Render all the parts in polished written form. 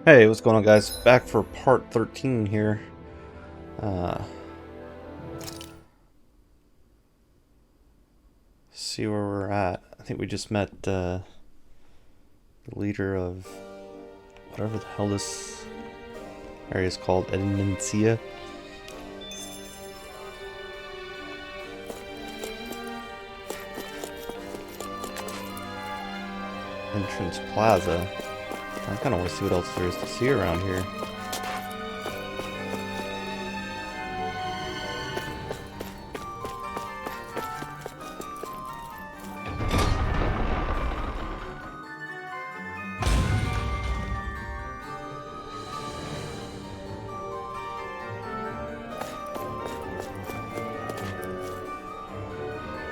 Hey, what's going on, guys? Back for part 13 here. Uh, see where we're at. I think we just met the leader of whatever the hell this area is called, Edmencia. Entrance Plaza. I kind of want to see what else there is to see around here.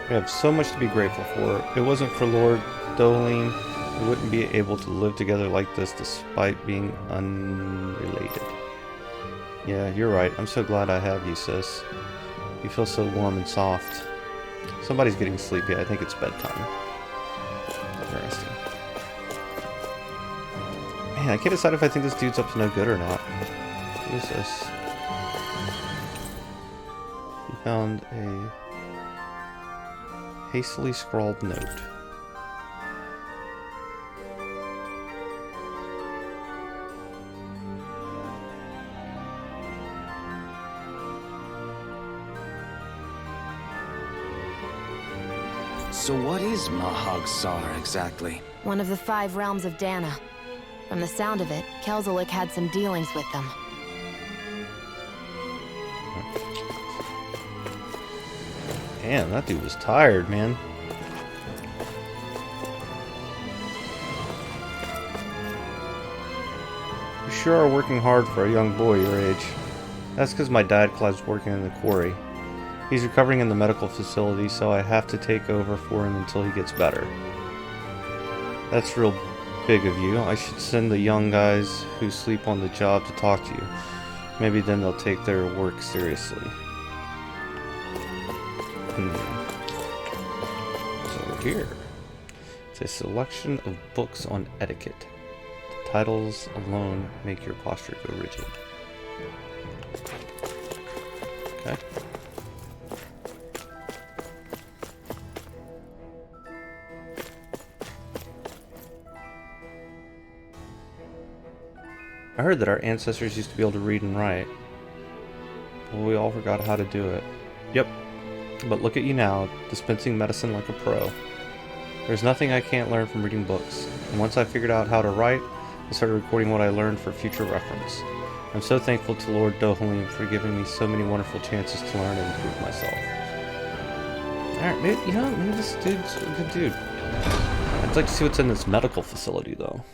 We have so much to be grateful for. If it wasn't for Lord Dohalim, we wouldn't be able to live together like this despite being unrelated. Yeah, you're right. I'm so glad I have you, sis. You feel so warm and soft. Somebody's getting sleepy. I think it's bedtime. Interesting. Man, I can't decide if I think this dude's up to no good or not. What is this? He found a hastily scrawled note. So what is Mahag Sar exactly? One of the 5 realms of Dana. From the sound of it, Kelzelik had some dealings with them. Damn, that dude was tired, man. You sure are working hard for a young boy your age. That's because my dad Clive's working in the quarry. He's recovering in the medical facility, so I have to take over for him until he gets better. That's real big of you. I should send the young guys who sleep on the job to talk to you. Maybe then they'll take their work seriously. What's over here? It's a selection of books on etiquette. The titles alone make your posture go rigid. Okay. I heard that our ancestors used to be able to read and write. Well, we all forgot how to do it. Yep. But look at you now, dispensing medicine like a pro. There's nothing I can't learn from reading books. And once I figured out how to write, I started recording what I learned for future reference. I'm so thankful to Lord Dohalim for giving me so many wonderful chances to learn and improve myself. Alright, maybe, maybe this dude's a good dude. I'd like to see what's in this medical facility, though.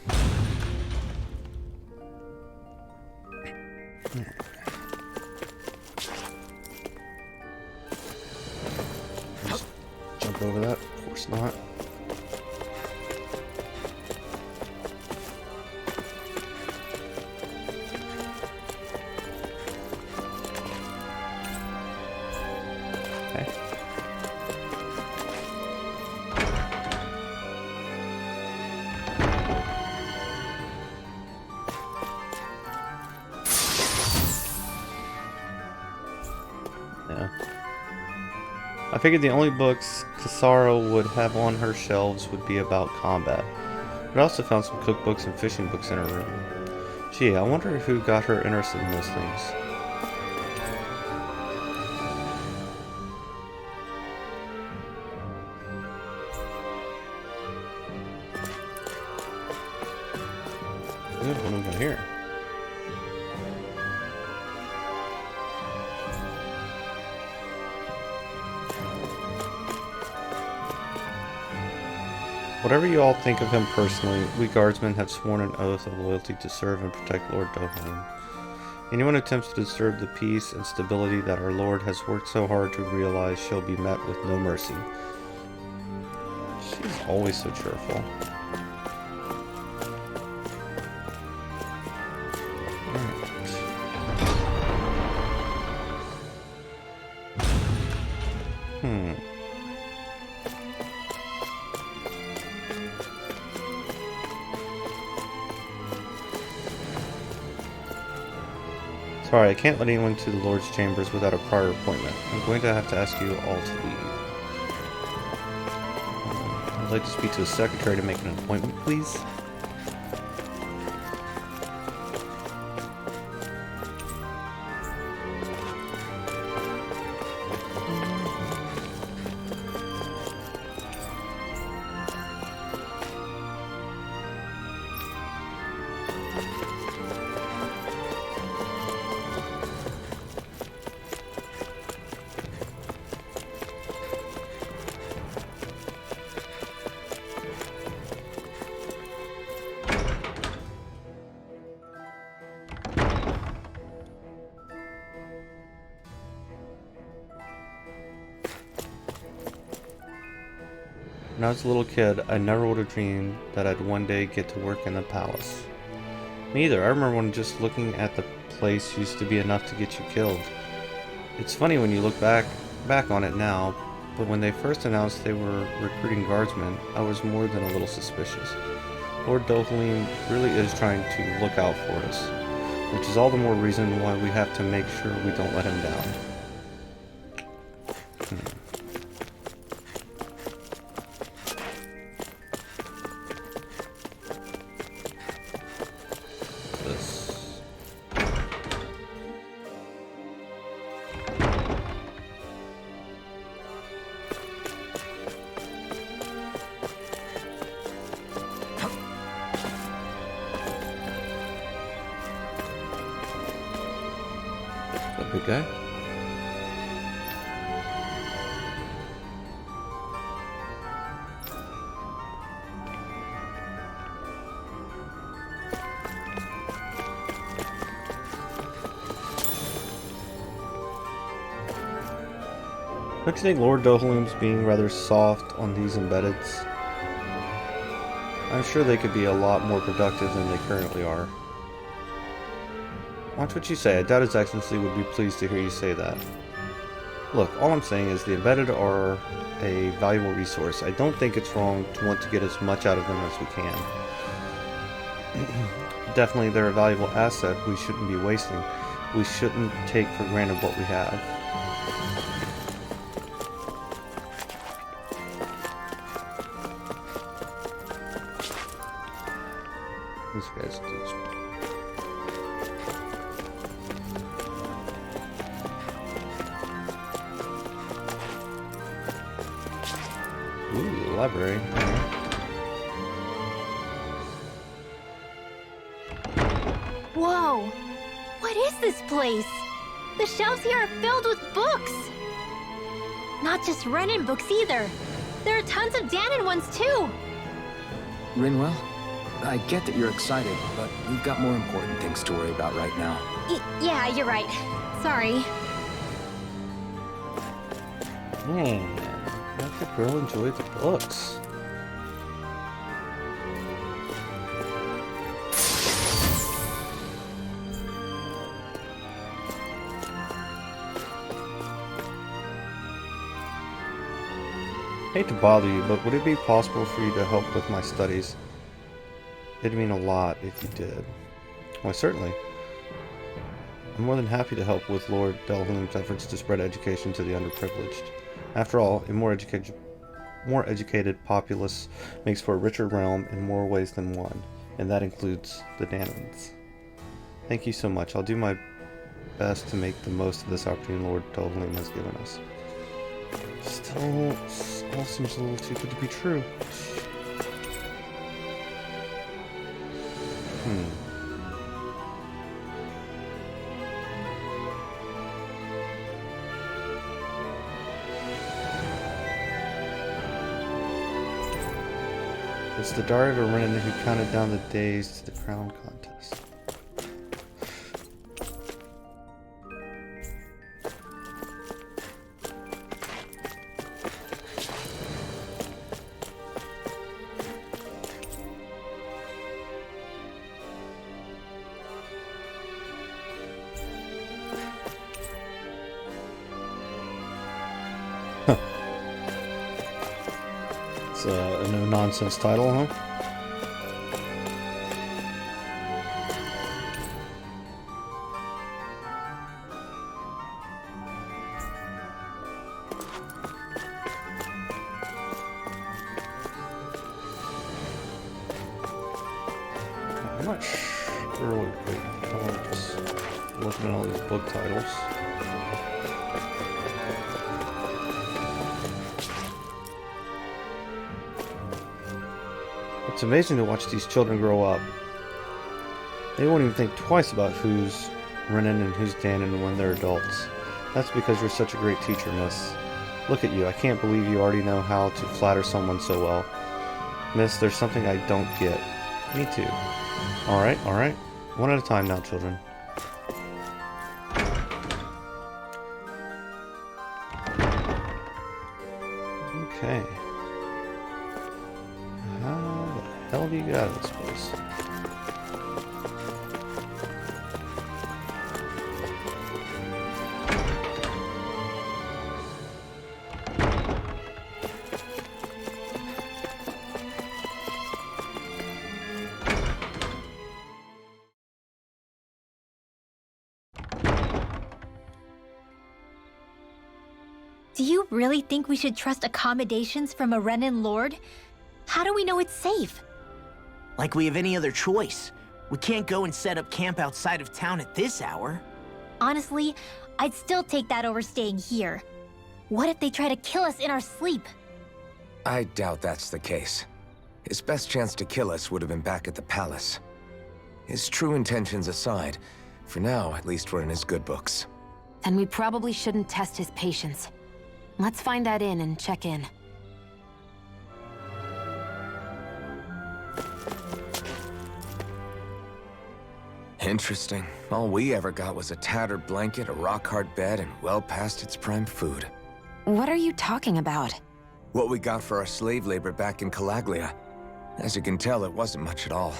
Just jump over that? Of course not. Okay. Yeah. I figured the only books Kasara would have on her shelves would be about combat. But I also found some cookbooks and fishing books in her room. Gee, I wonder who got her interested in those things. Good, what do we got here? Whatever you all think of him personally, we guardsmen have sworn an oath of loyalty to serve and protect Lord Dohalim. Anyone who attempts to disturb the peace and stability that our Lord has worked so hard to realize shall be met with no mercy. She's always so cheerful. Sorry, I can't let anyone to the Lord's chambers without a prior appointment. I'm going to have to ask you all to leave. I'd like to speak to the secretary to make an appointment, please. When I was a little kid, I never would have dreamed that I'd one day get to work in the palace. Me either. I remember when just looking at the place used to be enough to get you killed. It's funny when you look back on it now, but when they first announced they were recruiting guardsmen, I was more than a little suspicious. Lord Dohalim really is trying to look out for us, which is all the more reason why we have to make sure we don't let him down. Big guy. Don't you think Lord Dohalim's being rather soft on these embeddeds? I'm sure they could be a lot more productive than they currently are. Watch what you say. I doubt His Excellency would be pleased to hear you say that. Look, all I'm saying is the embedded are a valuable resource. I don't think it's wrong to want to get as much out of them as we can. Definitely they're a valuable asset we shouldn't be wasting. We shouldn't take for granted what we have. This guy's just... Ooh, library. Whoa! What is this place? The shelves here are filled with books! Not just Renan books either. There are tons of Dahnan ones too! Rinwell, I get that you're excited, but we've got more important things to worry about right now. Yeah, you're right. Sorry. Man, let the girl enjoy the books. Hate to bother you, but would it be possible for you to help with my studies? It'd mean a lot if you did. Why, certainly. I'm more than happy to help with Lord Dohalim's efforts to spread education to the underprivileged. After all, a more educated populace makes for a richer realm in more ways than one, and that includes the Dahnans. Thank you so much. I'll do my best to make the most of this opportunity Lord Dohalim has given us. Still, all seems a little too good to be true. It's the diary of a Renan who counted down the days to the crown contest. It's a no-nonsense title, huh? I'm not sure. Wait, I'm just looking at all these book titles. It's amazing to watch these children grow up. They won't even think twice about who's Renan and who's Danon when they're adults. That's because you're such a great teacher, miss. Look at you, I can't believe you already know how to flatter someone so well. Miss, there's something I don't get. Me too. Alright. One at a time now, children. Okay. How the hell do you get out of this place? Do you really think we should trust accommodations from a Renan Lord? How do we know it's safe? Like we have any other choice. We can't go and set up camp outside of town at this hour. Honestly, I'd still take that over staying here. What if they try to kill us in our sleep? I doubt that's the case. His best chance to kill us would have been back at the palace. His true intentions aside, for now, at least we're in his good books. Then we probably shouldn't test his patience. Let's find that inn and check in. Interesting. All we ever got was a tattered blanket, a rock-hard bed, and well past its prime food. What are you talking about? What we got for our slave labor back in Calaglia. As you can tell, it wasn't much at all.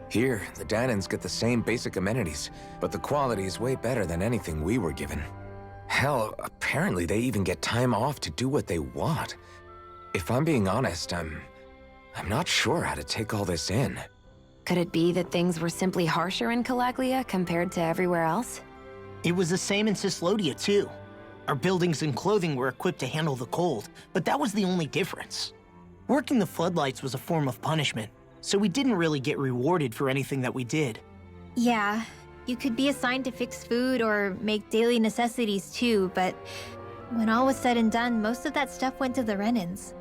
Here, the Danons get the same basic amenities, but the quality is way better than anything we were given. Hell, apparently they even get time off to do what they want. If I'm being honest, I'm not sure how to take all this in. Could it be that things were simply harsher in Calaglia compared to everywhere else? It was the same in Cyslodia, too. Our buildings and clothing were equipped to handle the cold, but that was the only difference. Working the floodlights was a form of punishment, so we didn't really get rewarded for anything that we did. Yeah, you could be assigned to fix food or make daily necessities too, but when all was said and done, most of that stuff went to the Renans.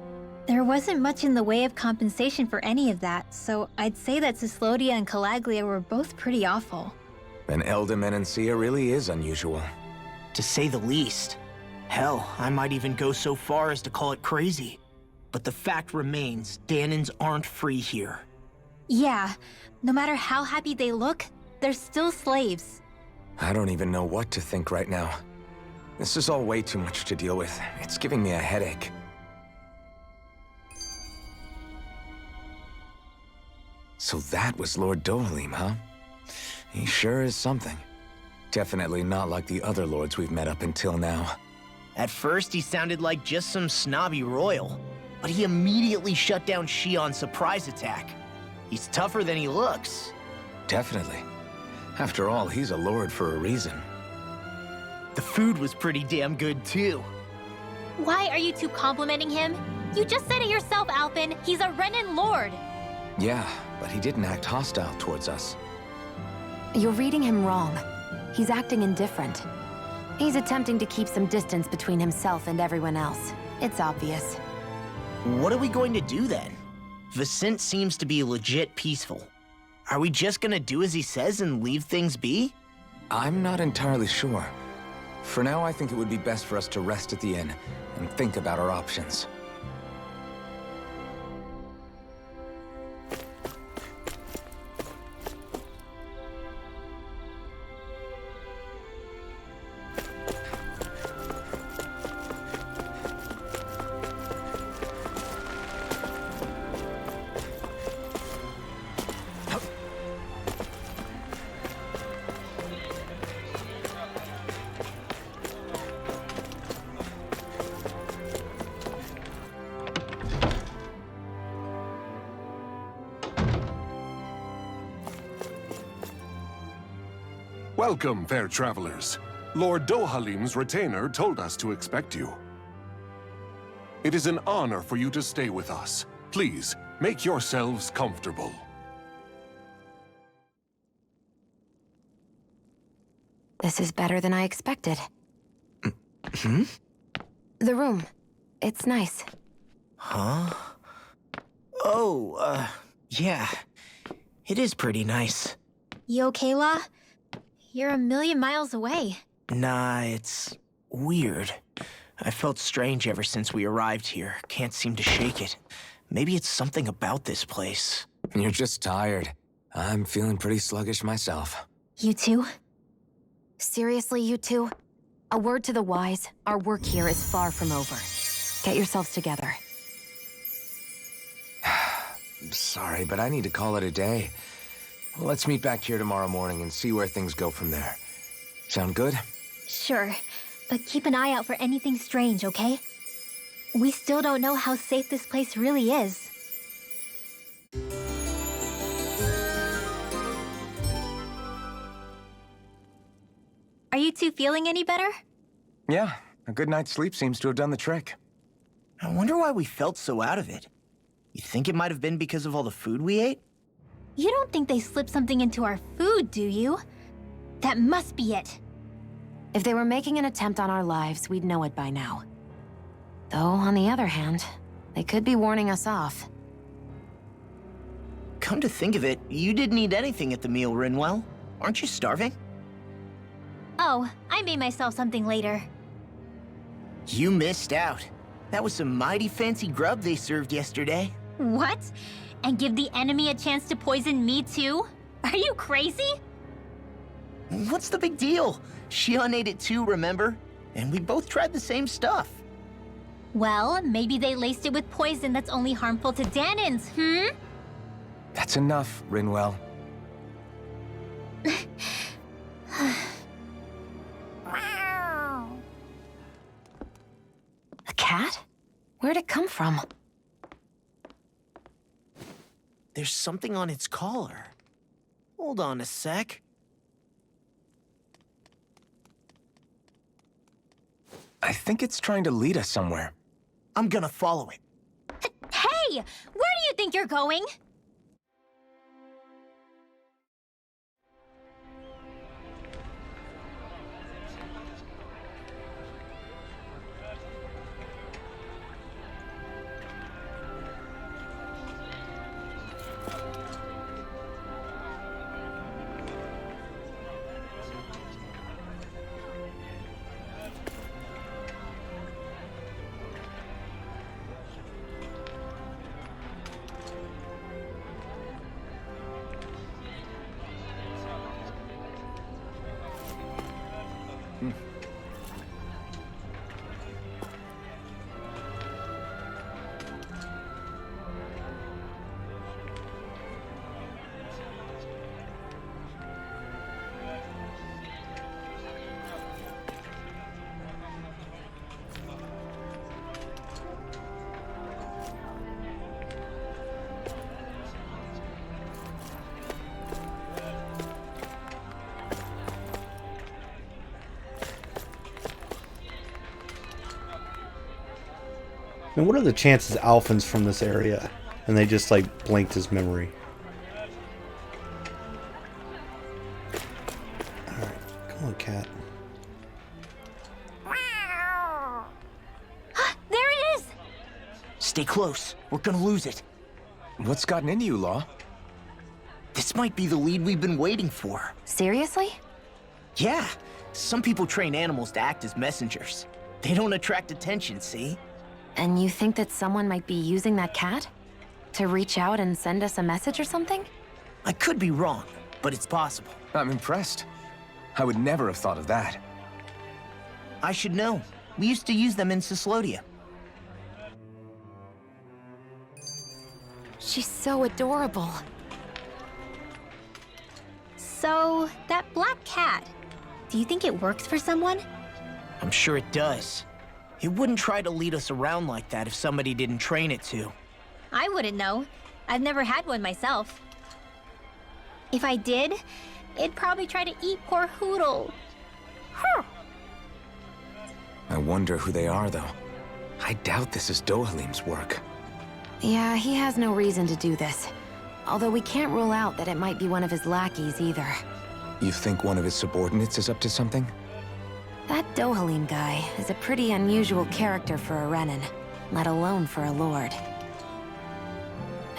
There wasn't much in the way of compensation for any of that, so I'd say that Cyslodia and Calaglia were both pretty awful. And Elda Menancia really is unusual. To say the least. Hell, I might even go so far as to call it crazy. But the fact remains, Danons aren't free here. Yeah, no matter how happy they look, they're still slaves. I don't even know what to think right now. This is all way too much to deal with. It's giving me a headache. So that was Lord Dohalim, huh? He sure is something. Definitely not like the other lords we've met up until now. At first, he sounded like just some snobby royal, but he immediately shut down Shion's surprise attack. He's tougher than he looks. Definitely. After all, he's a lord for a reason. The food was pretty damn good, too. Why are you two complimenting him? You just said it yourself, Alphen. He's a Renan Lord. Yeah, but he didn't act hostile towards us. You're reading him wrong. He's acting indifferent. He's attempting to keep some distance between himself and everyone else. It's obvious. What are we going to do then? Vicente seems to be legit peaceful. Are we just gonna do as he says and leave things be? I'm not entirely sure. For now, I think it would be best for us to rest at the inn and think about our options. Welcome, fair travelers. Lord Dohalim's retainer told us to expect you. It is an honor for you to stay with us. Please, make yourselves comfortable. This is better than I expected. Hmm? The room. It's nice. Huh? Oh, yeah. It is pretty nice. You okay, La? You're a million miles away. Nah, it's weird. I felt strange ever since we arrived here. Can't seem to shake it. Maybe it's something about this place. You're just tired. I'm feeling pretty sluggish myself. You too? Seriously, you two? A word to the wise, our work here is far from over. Get yourselves together. Sorry, but I need to call it a day. Let's meet back here tomorrow morning and see where things go from there. Sound good? Sure, but keep an eye out for anything strange, okay? We still don't know how safe this place really is. Are you two feeling any better? Yeah, a good night's sleep seems to have done the trick. I wonder why we felt so out of it. You think it might have been because of all the food we ate? You don't think they slipped something into our food, do you? That must be it. If they were making an attempt on our lives, we'd know it by now. Though, on the other hand, they could be warning us off. Come to think of it, you didn't eat anything at the meal, Rinwell. Aren't you starving? Oh, I made myself something later. You missed out. That was some mighty fancy grub they served yesterday. What? And give the enemy a chance to poison me too? Are you crazy? What's the big deal? Shion ate it too, remember? And we both tried the same stuff. Well, maybe they laced it with poison that's only harmful to Danins, That's enough, Rinwell. A cat? Where'd it come from? There's something on its collar. Hold on a sec. I think it's trying to lead us somewhere. I'm gonna follow it. Hey! Where do you think you're going? And what are the chances Alphen's from this area? And they just, like, blanked his memory. Alright, come on, cat. There it is! Stay close. We're gonna lose it. What's gotten into you, Law? This might be the lead we've been waiting for. Seriously? Yeah. Some people train animals to act as messengers. They don't attract attention, see? And you think that someone might be using that cat? To reach out and send us a message or something? I could be wrong, but it's possible. I'm impressed. I would never have thought of that. I should know. We used to use them in Cyslodia. She's so adorable. So, that black cat, do you think it works for someone? I'm sure it does. It wouldn't try to lead us around like that if somebody didn't train it to. I wouldn't know. I've never had one myself. If I did, it'd probably try to eat poor Hootle. I wonder who they are, though. I doubt this is Dohalim's work. Yeah, he has no reason to do this. Although we can't rule out that it might be one of his lackeys either. You think one of his subordinates is up to something? That Dohalim guy is a pretty unusual character for a Renan, let alone for a Lord.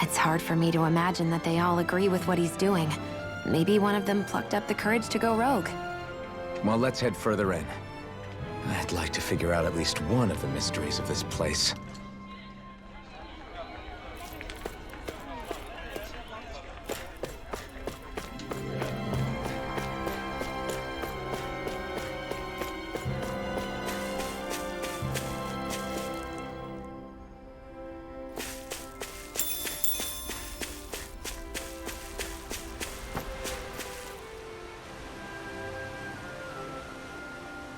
It's hard for me to imagine that they all agree with what he's doing. Maybe one of them plucked up the courage to go rogue. Well, let's head further in. I'd like to figure out at least one of the mysteries of this place.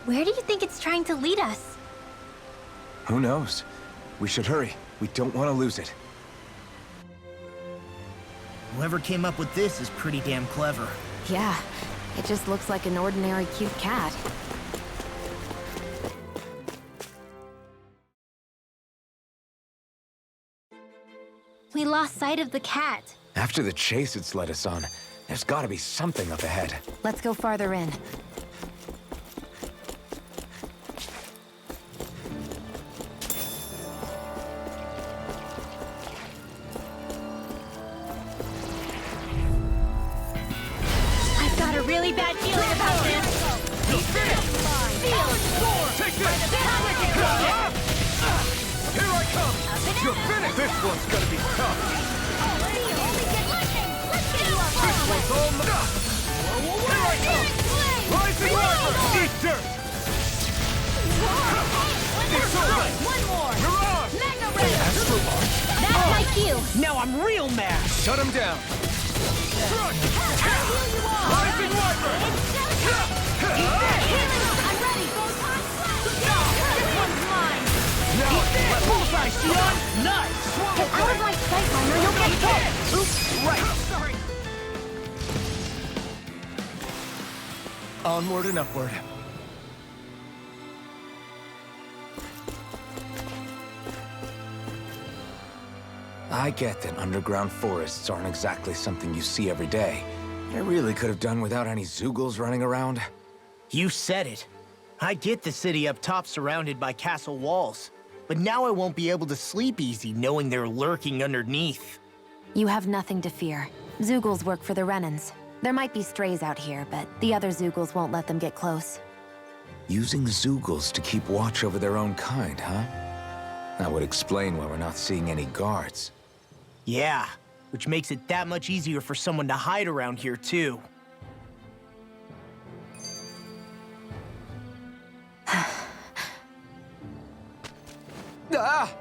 Where do you think it's trying to lead us? Who knows? We should hurry. We don't want to lose it. Whoever came up with this is pretty damn clever. Yeah, it just looks like an ordinary cute cat. We lost sight of the cat. After the chase it's led us on, there's gotta be something up ahead. Let's go farther in. I've got a really bad feeling about this. Take this! Here I come! You're finished! This one's gonna be tough! This one's all mine! Here I come! Rising River! Eat dirt! It's over! One more. You're on! That's my cue. Now I'm real mad! Shut him down! Rising River! I'm ready. Bullseye, Sion! Nice! Get out of my sight, Miner. You'll get hit. Oops, right. Sorry! Onward and upward. I get that underground forests aren't exactly something you see every day. I really could have done without any Zeugles running around. You said it. I get the city up top surrounded by castle walls, but now I won't be able to sleep easy knowing they're lurking underneath. You have nothing to fear. Zeugles work for the Renans. There might be strays out here, but the other Zeugles won't let them get close. Using Zeugles to keep watch over their own kind, huh? That would explain why we're not seeing any guards. Yeah, which makes it that much easier for someone to hide around here, too. Ah!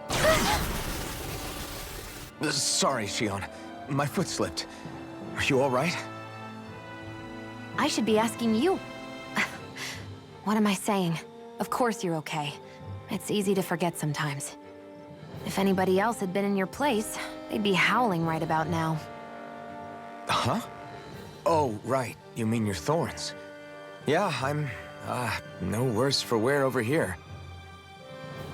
Sorry, Xion. My foot slipped. Are you all right? I should be asking you. What am I saying? Of course you're okay. It's easy to forget sometimes. If anybody else had been in your place, they'd be howling right about now. Huh? Oh, right. You mean your thorns. Yeah, I'm, no worse for wear over here.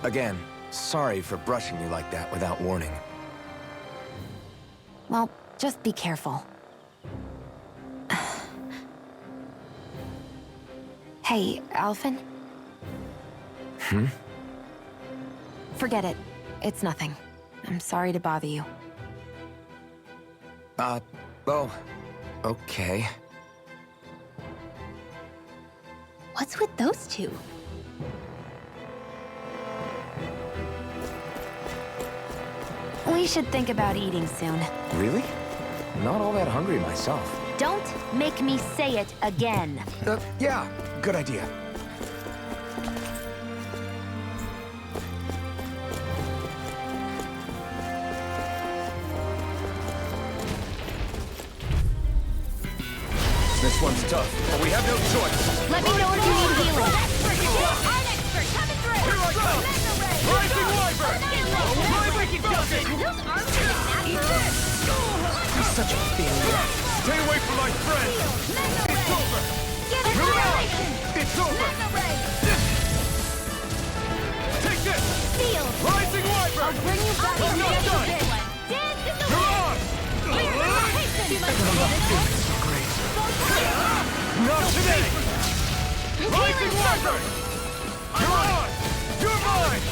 Again, sorry for brushing you like that without warning. Well, just be careful. Hey, Alphen? Forget it. It's nothing. I'm sorry to bother you. Oh, okay. What's with those two? We should think about eating soon. Really? Not all that hungry myself. Don't make me say it again. Yeah, good idea. This one's tough, but we have no choice. Let me know if you need healing. Here I come! Rising Wyvern! He's such a failure. Stay away from my friend! It's over! You're out! It's over! Take this! Rising Wyvern! Bring you back I'm in not a done! bit. You're on! Not today! Rising Wyvern! You're on! You're mine!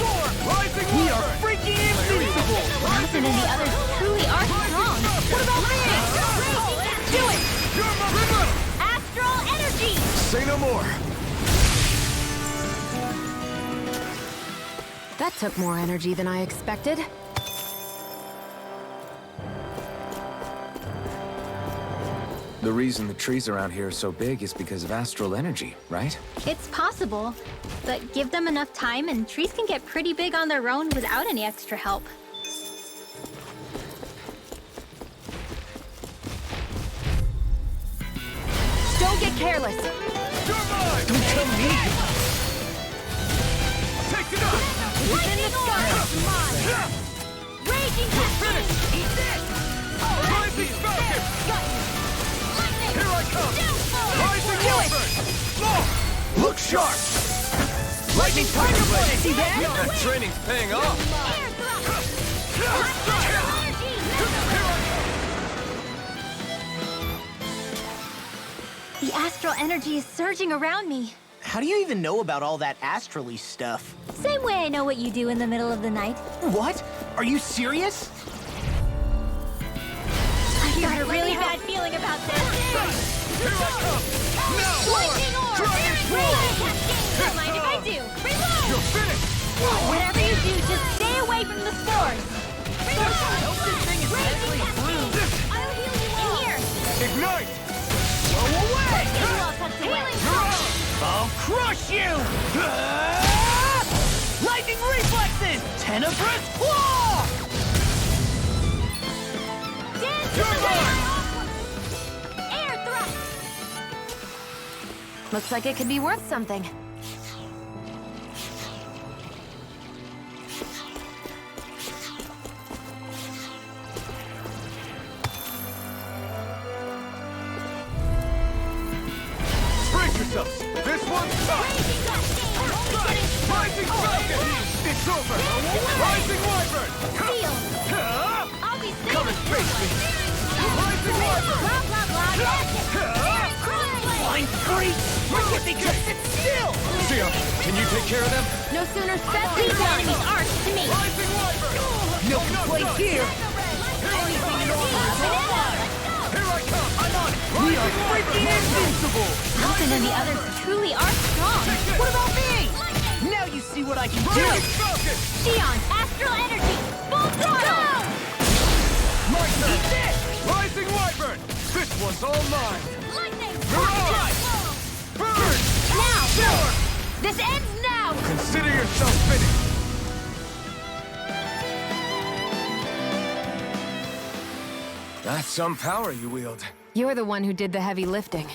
Rising Wyvern! We are freaking invincible! Nathan and the others truly are strong. What about me? Do it! You're my river! Astral energy! Say no more. That took more energy than I expected. The reason the trees around here are so big is because of astral energy, right? It's possible, but give them enough time and trees can get pretty big on their own without any extra help. Don't get careless. You're mine! Don't tell me! Take it up! Within the sky! Raging Finish! Eat this! Rising Falcon! Here I come! Rising Wyvern! Look sharp! Lightning Tiger Blade! See that? That training's paying off! The astral energy is surging around me. How do you even know about all that astrally stuff? Same way I know what you do in the middle of the night. What? Are you serious? I've got a really bad feeling about this. Here I come! Now! Lightning orb! Dragon Don't mind if I do. Reload! You're finished! Whatever you do, just stay away from the spores. Hope this thing is mentally improved. I'll heal you all. In here. Ignite! Blow away! You all tucked away. I'll crush you! Lightning reflexes! Tenebrous claw! Dance to You're the mine! air thrust. Looks like it could be worth something. Brace yourselves! This one's tough! Rising Falcon! It's over! Rising Wyvern! Seal. I'll be safe. Come and face me! Rising Wyvern! Blah, blah, blah. That's it. Crossblade. Flying freak! Why can't they just sit still? Sia, can you take care of them? No sooner said than These done. enemies aren't to me. Rising Wyvern! No complaints here! Anything in order. Here I come! I'm on it! We are freaking invincible! Nathan and the others truly are strong. What about me? Now you see what I can do! Rising Falcon! Xion, astral energy. Full throttle. My turn! Rising Wyvern! This one's all mine! Lightning. Mirage! Burn! Now. This ends now. Consider yourself finished! That's some power you wield. You're the one who did the heavy lifting.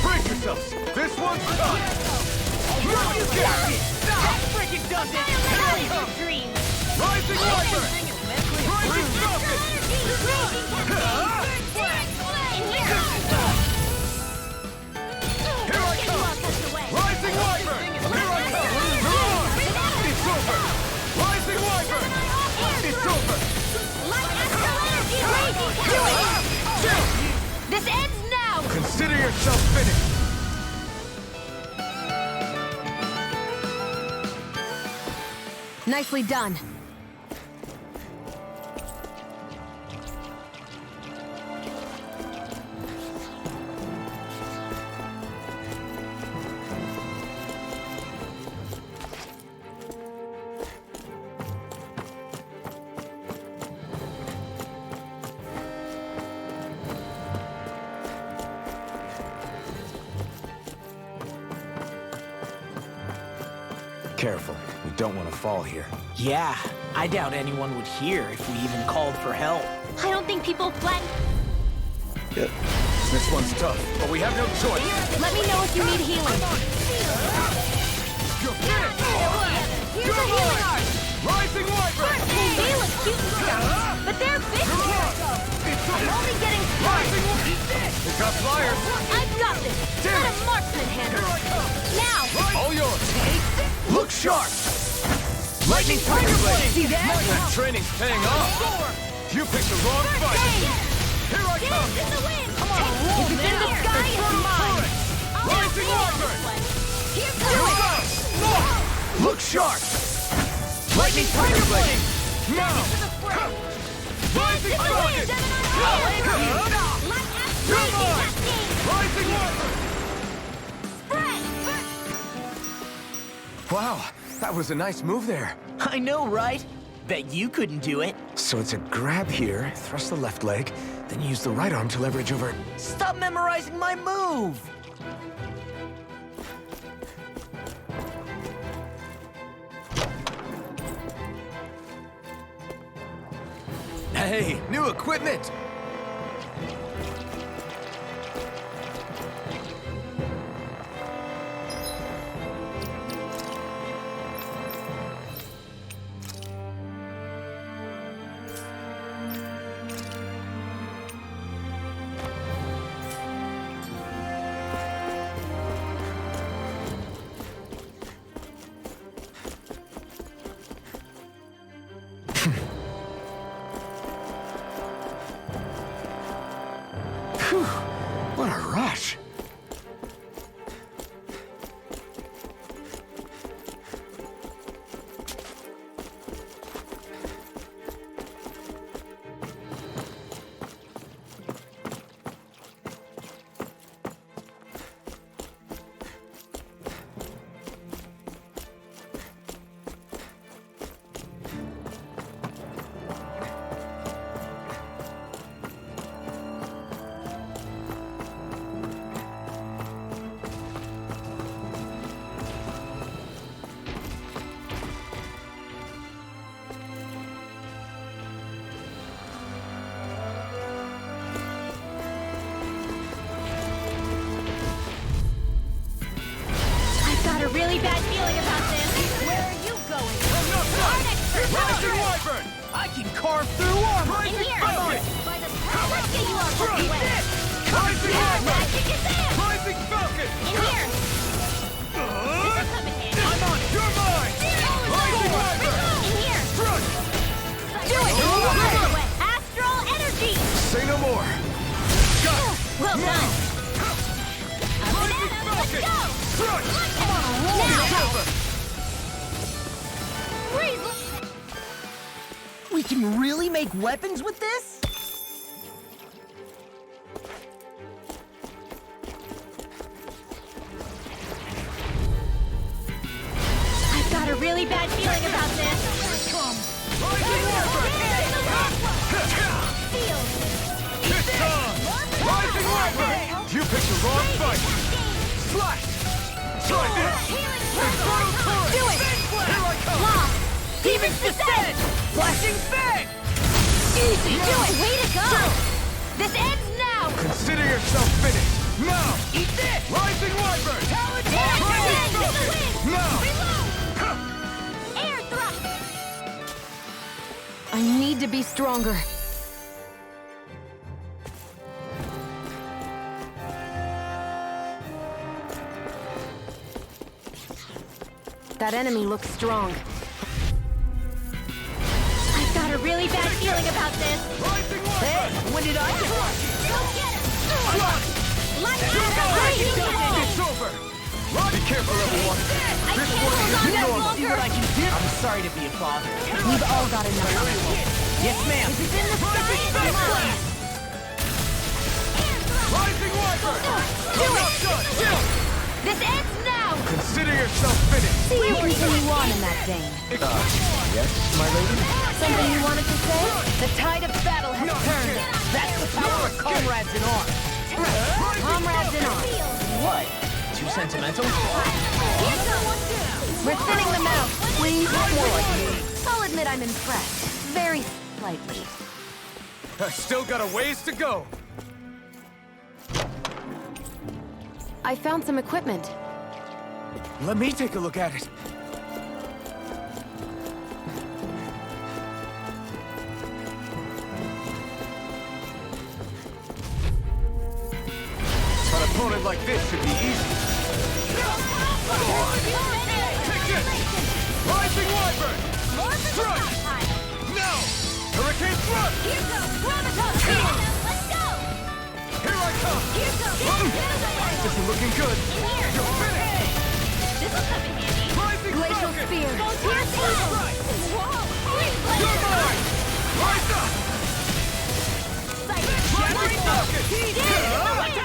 Brace yourselves! This one's done! Now you got it! That freaking does it! Here I come! Rising Wyvern! Rising Falcon! Here I come! Rising Wyvern! Here I come! Mirage! It's over! Rising Wyvern! It's over! This ends now. Consider yourself finished! Nicely done. Careful, we don't want to fall here. Yeah, I doubt anyone would hear if we even called for help. I don't think people flatten. Yeah. This one's tough, but we have no choice. Let me know if you need healing. You're finished! Here's a healing art! Rising Wyvern! They look cute and stuff, but they're big. I'm only getting started. Pick up flyers! I've got this. Let a marksman handle it. Now! All yours! Look sharp! Lightning Tiger Blade! See that? That training's paying off! You picked the wrong fight! Here I come! In the wind! Come on, roll, man! In the sky is mine! Rising Wyvern! Here goes! Look sharp! Lightning Tiger Blade! Now! Rising Dragon! Come on! Rising Wyvern! Wow, that was a nice move there. I know, right? Bet you couldn't do it. So it's a grab here, thrust the left leg, then use the right arm to leverage over... Stop memorizing my move! Hey, new equipment! Phew, what a rush. Really bad feeling about this. Where are you going? Rising Wyvern! I can carve through armor! In here! Falcon! By the let's get you out of the way. Rising Wyvern! Magic is there! Rising Falcon! In here! This'll come in handy. I'm on! You're mine! Rising Wyvern! In here! Front! Do it! Astral energy! Say no more. Got it! Well done! Rising Let's Falcon! go! Front! Now! We can really make weapons with this? I've got a really bad feeling about this. Rising Wyvern! It's on! Rising Wyvern! You picked the wrong fight! Slash! Try this! Infernal Torrent! Do it! Here I come! Demon's Descent! Flashing Fang! Easy! Do it! Way to go! This ends now! Consider yourself finished. Now! Eat this! Rising Wyvern! Talent Rising to the Falcon! wind! Now! Reload! Air thrust! I need to be stronger. That enemy looks strong. I've got a really bad feeling about this. Rising Wyvern! When did I get one? Go get him! Light It's over! Be careful, everyone. I can't hold on that See what I longer! can do? I'm sorry to be a bother. We've all got enough. Yes, ma'am. If it's in the sky, it's mine! Rising Wyvern! Do it! This ends now! Consider yourself finished. See you continue on in that vein. Yes, my lady? Something you wanted to say? The tide of battle has turned. That's the power of comrades in arms. Comrades in arms. What? Too sentimental? We're thinning them out. Please, more like me. I'll admit I'm impressed. Very slightly. I still got a ways to go. I found some equipment. Let me take a look at it. An opponent like this should be easy. Take this! Rising Wyvern! Strike! No! Hurricane Thrust! Here I come! This is looking good! You're finished! Rising Glacial Falcon! Spear. You're mine! Rise up! Rising Falcon!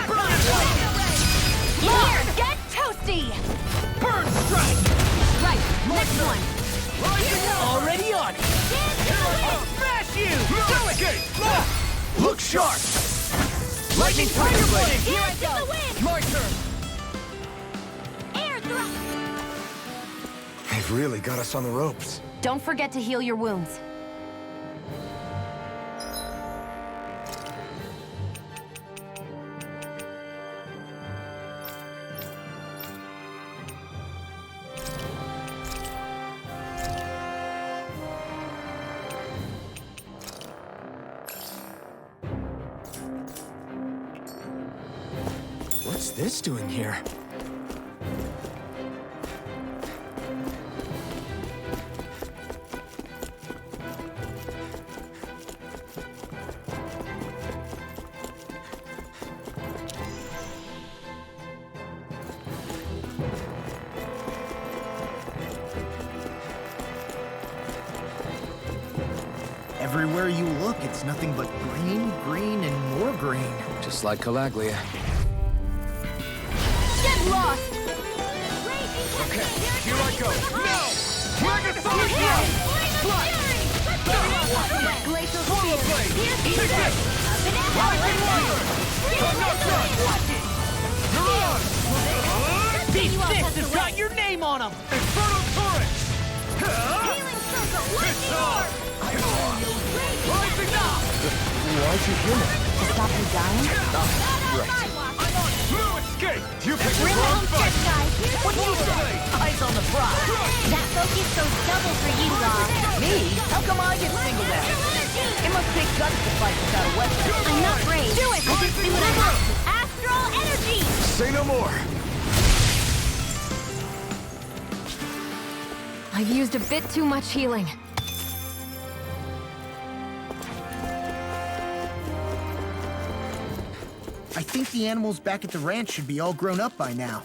Burn it! Here, get toasty! Burn Strike! Right, next one. Rising Already on it. Smash you! Do it! Look sharp! Lightning Tiger Blade! Here I go. My turn! Air thrust. They've really got us on the ropes. Don't forget to heal your wounds. What's this doing here? Everywhere you look, it's nothing but green, green, and more green. Just like Calaglia. Get lost! Okay, here I go! No! Megasonic Thrust! Glacial Swallow Spear. Blade! Take this! Rising Wyvern! I'm not done! You're on! These fists have got your name on them! Inferno Torrent! It's on! Rising up! Why'd you hear me? To stop you dying? Blue Escape! You picked the wrong fight! What do you say? Eyes on the prize. That focus goes double for you, Law. Me? How come I get singled out? It must take guts to fight without a weapon. I'm not brave. Do it! I'll just do what I have to. Astral energy! Say no more. I've used a bit too much healing. I think the animals back at the ranch should be all grown up by now.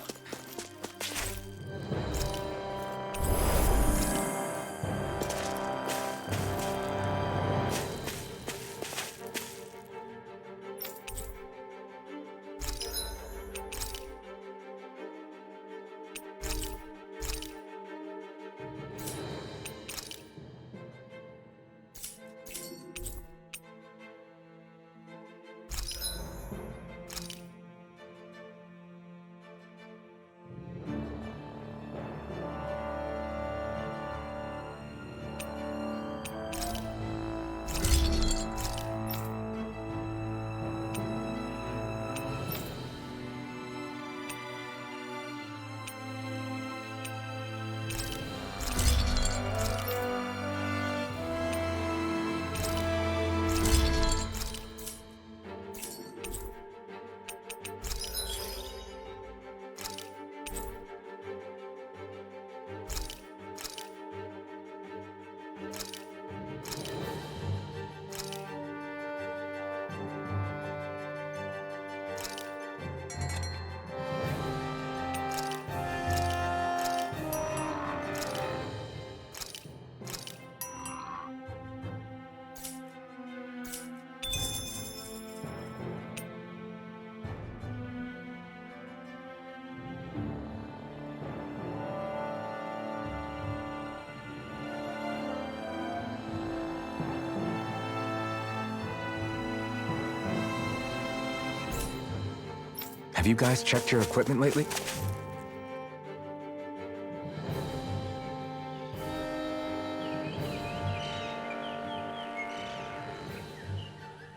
Have you guys checked your equipment lately?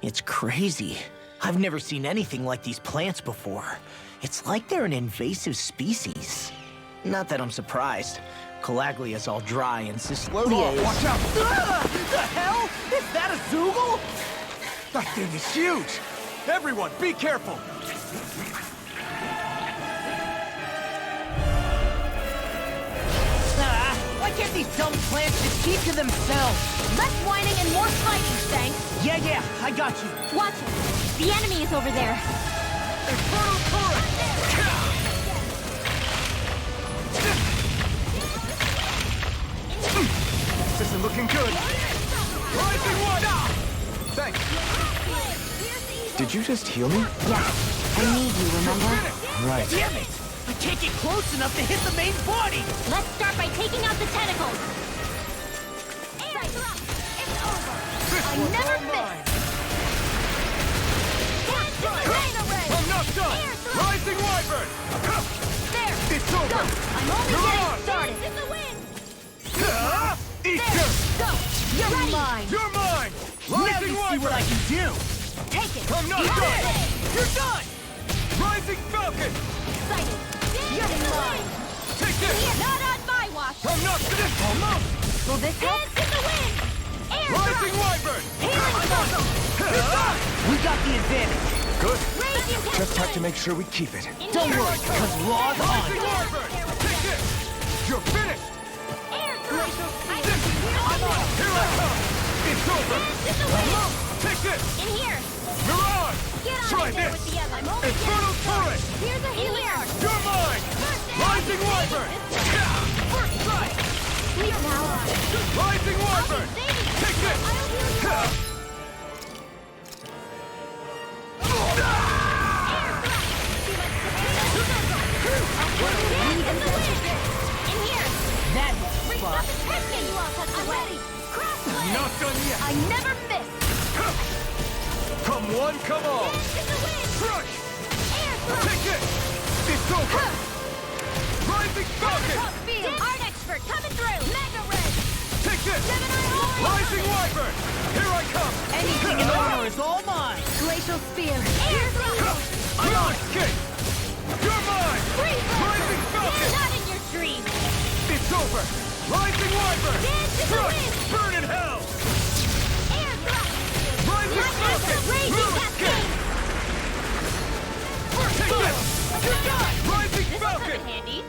It's crazy. I've never seen anything like these plants before. It's like they're an invasive species. Not that I'm surprised. Calaglia's all dry and Cyslodia is... Watch out! The hell? Is that a Zoogle? That thing is huge! Everyone, be careful! Why can't these dumb plants just keep to themselves? Less whining and more fighting, thanks. Yeah, I got you. Watch it. The enemy is over there. Infernal turret! This isn't looking good. Rising one! Thanks. Did you just heal me? Yeah, I need you, remember? Right. Damn it! I can't get close enough to hit the main body! Let's start by taking out the tentacles. Air thrust. It's over. This I one's never all miss. mine. Rain array. I'm not done! Air thrust. Rising wyvern! There. It's over! Go. I'm only You're getting on. started. In the wind. Eat There. dirt! Go. You're mine. You're mine! Now Rising you see what I wyvern! can do! Take it. I'm not Eat done! it. You're done! Rising falcon! Excited. You're mine. Take this! Not on my watch. I'm not finished! Almost! Will this help? Dance in the wind. Air Rising thrust. wyvern! Healing circle. We got the advantage. Good. Raging Just have to make sure we keep it. Don't worry, because Law's on. Rising wyvern! Take this! You're finished! Air thrust. I'm on! Here I come! It's over! In the wind. Take this! In here. Mirage! Get on Try in there this! with the other. I'm only Infernal turret! Here's a healing arc. You're mine! Rising wyvern! First strike! Clear now. Rising wyvern! Take this! I'll heal you. In the wind. In here. That was fun. Get you all tucked away. Crossblade. Not done yet! I never miss. Come one, come all! In the wind. Crush! Air thrust. Take it! It's over! Rising falcon! Top field. Art expert coming through. Mega ray. Take this! Gemini Horn. Rising wyvern! Here I come! Anything in armor is all mine. Glacial spear. Air thrust. I'm on escape! You're mine! Free Rising falcon! Not in your dreams. It's over! Rising wyvern! Dance in the Crush! wind. Burn in hell! Air thrust. Rising falcon! Raging Move cascade. escape! Take this! You're done! Rising This falcon! will come in handy.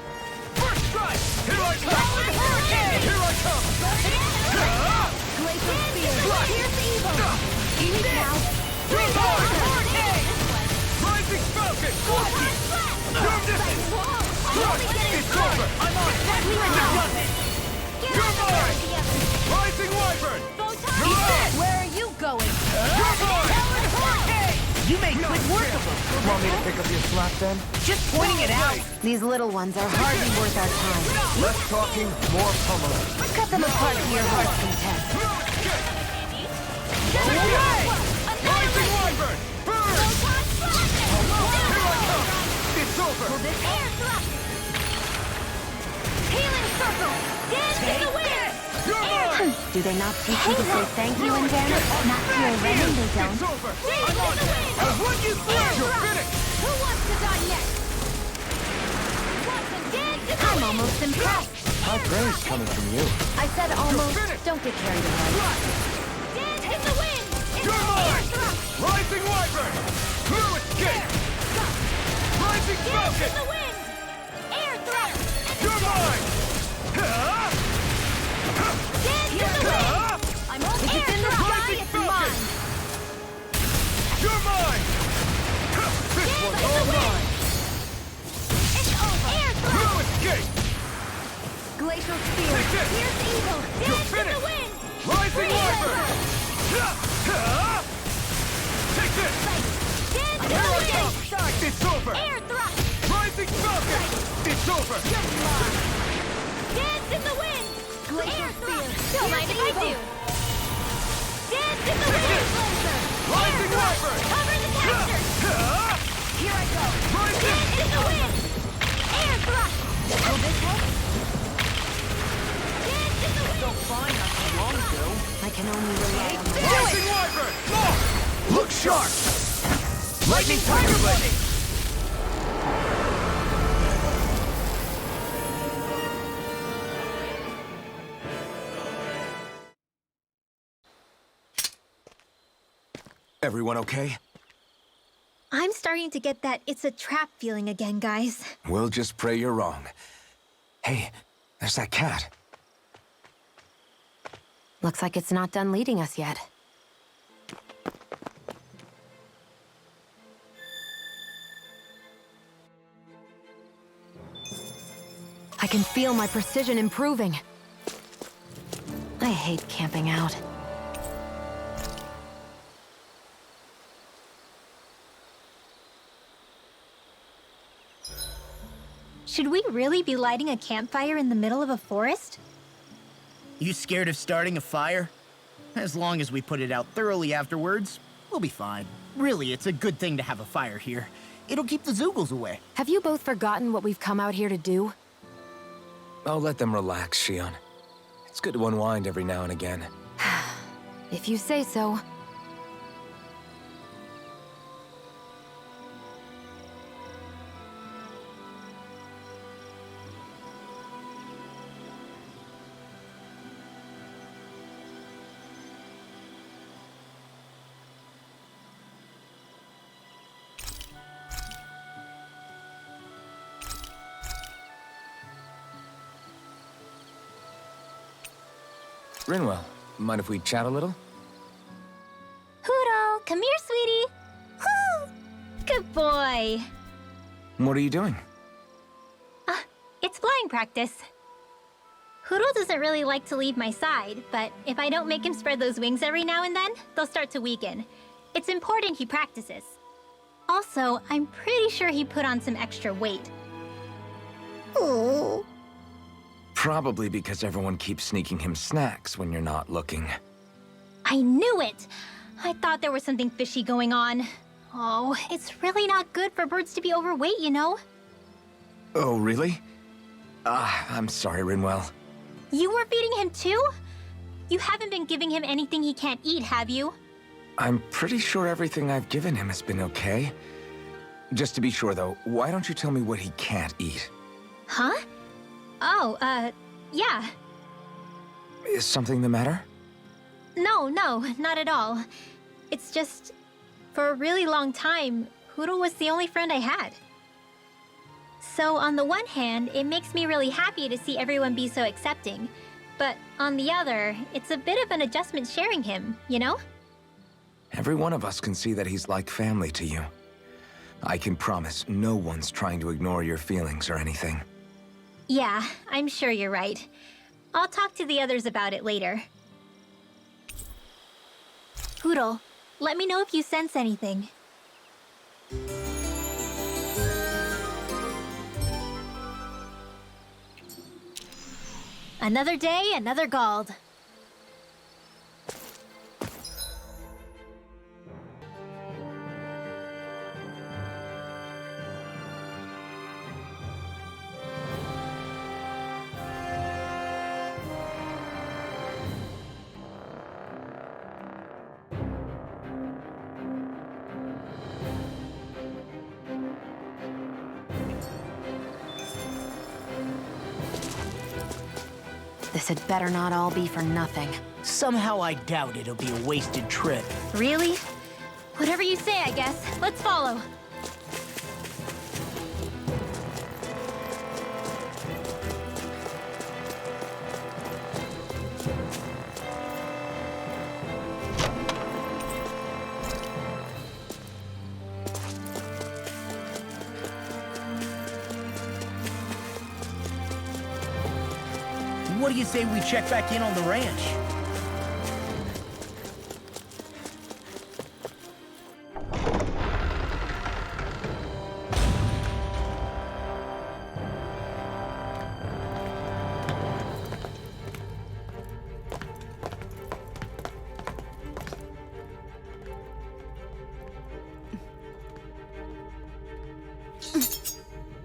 First strike! Here I come! Power hurricane. Here I come! Glacial spear. Here's evil. Eat Eat now. You're mine! Rising falcon! Photon blast. You're missing! Only getting It's started. over! I'm on! We were done. Get You're on there mine. with the others. Rising wyvern! Photon You're blast. on. Where are you going? You're mine! Powered hurricane. You made quick work of them. Want me to pick up your slack then? Just pointing it out. These little ones are hardly worth our time. Less talking, more pummeling. Cut them apart to your heart's content. Rising wyvern! Burn! Photon blast. Here I come! It's over! Air thrust. Healing circle. Dance in the wind. You're mine! Do they not teach you to say thank you in Vanna? Not to a Renin, they It's don't. over! Dance in the wind. I'll run you through! Air You're thrust. finished! Who wants to die next? Watson, dance in the I'm wind. almost impressed. High praise coming from you. I said almost. finished. Don't get carried away. Dance in the wind. It's You're air mine! thrust. Rising wyvern! Through escape! Rising Dance in falcon! the wind. Air thrust. You're mine! Dance in the wind. I'm on If air it's in the thrust. sky, it's mine. You're mine! This Dance one's in all the wind. mine! It's over. Air thrust. Through escape! Glacial spear. Take this. Here's evil. You're Dance in the finished. wind. Rising Free wyvern! Take this! Dance in Here the I wind. come! It's over! Air thrust. Rising falcon! It's over! You're mine. Dance in the wind. Glacial spear. Don't mind if I do. Dance in the wind. Rising wyvern! Cover the caster. Here I go. Rising! Dance in the wind. Air thrust. Will this help? Dance in the wind. So fine not too long ago. I can only rely on my... Rising wyvern! Look sharp! Lightning tiger blade! Everyone okay? I'm starting to get that it's a trap feeling again, guys. We'll just pray you're wrong. Hey, there's that cat. Looks like it's not done leading us yet. I can feel my precision improving. I hate camping out. Should we really be lighting a campfire in the middle of a forest? You scared of starting a fire? As long as we put it out thoroughly afterwards, we'll be fine. Really, it's a good thing to have a fire here. It'll keep the Zoogles away. Have you both forgotten what we've come out here to do? I'll let them relax, Shion. It's good to unwind every now and again. If you say so. Rinwell, mind if we chat a little? Hootle, come here, sweetie. Woo! Good boy. What are you doing? It's flying practice. Hootle doesn't really like to leave my side, but if I don't make him spread those wings every now and then, they'll start to weaken. It's important he practices. Also, I'm pretty sure he put on some extra weight. Oh. Probably because everyone keeps sneaking him snacks when you're not looking. I knew it! I thought there was something fishy going on. Oh, it's really not good for birds to be overweight, you know? Oh, really? I'm sorry, Rinwell. You were feeding him too? You haven't been giving him anything he can't eat, have you? I'm pretty sure everything I've given him has been okay. Just to be sure, though, why don't you tell me what he can't eat? Huh? Oh, yeah. Is something the matter? No, not at all. It's just, for a really long time, Hootle was the only friend I had. So on the one hand, it makes me really happy to see everyone be so accepting. But on the other, it's a bit of an adjustment sharing him, you know? Every one of us can see that he's like family to you. I can promise no one's trying to ignore your feelings or anything. Yeah, I'm sure you're right. I'll talk to the others about it later. Hootle, let me know if you sense anything. Another day, another Gald. This had better not all be for nothing. Somehow I doubt it'll be a wasted trip. Really? Whatever you say, I guess. Let's follow. What do you say we check back in on the ranch?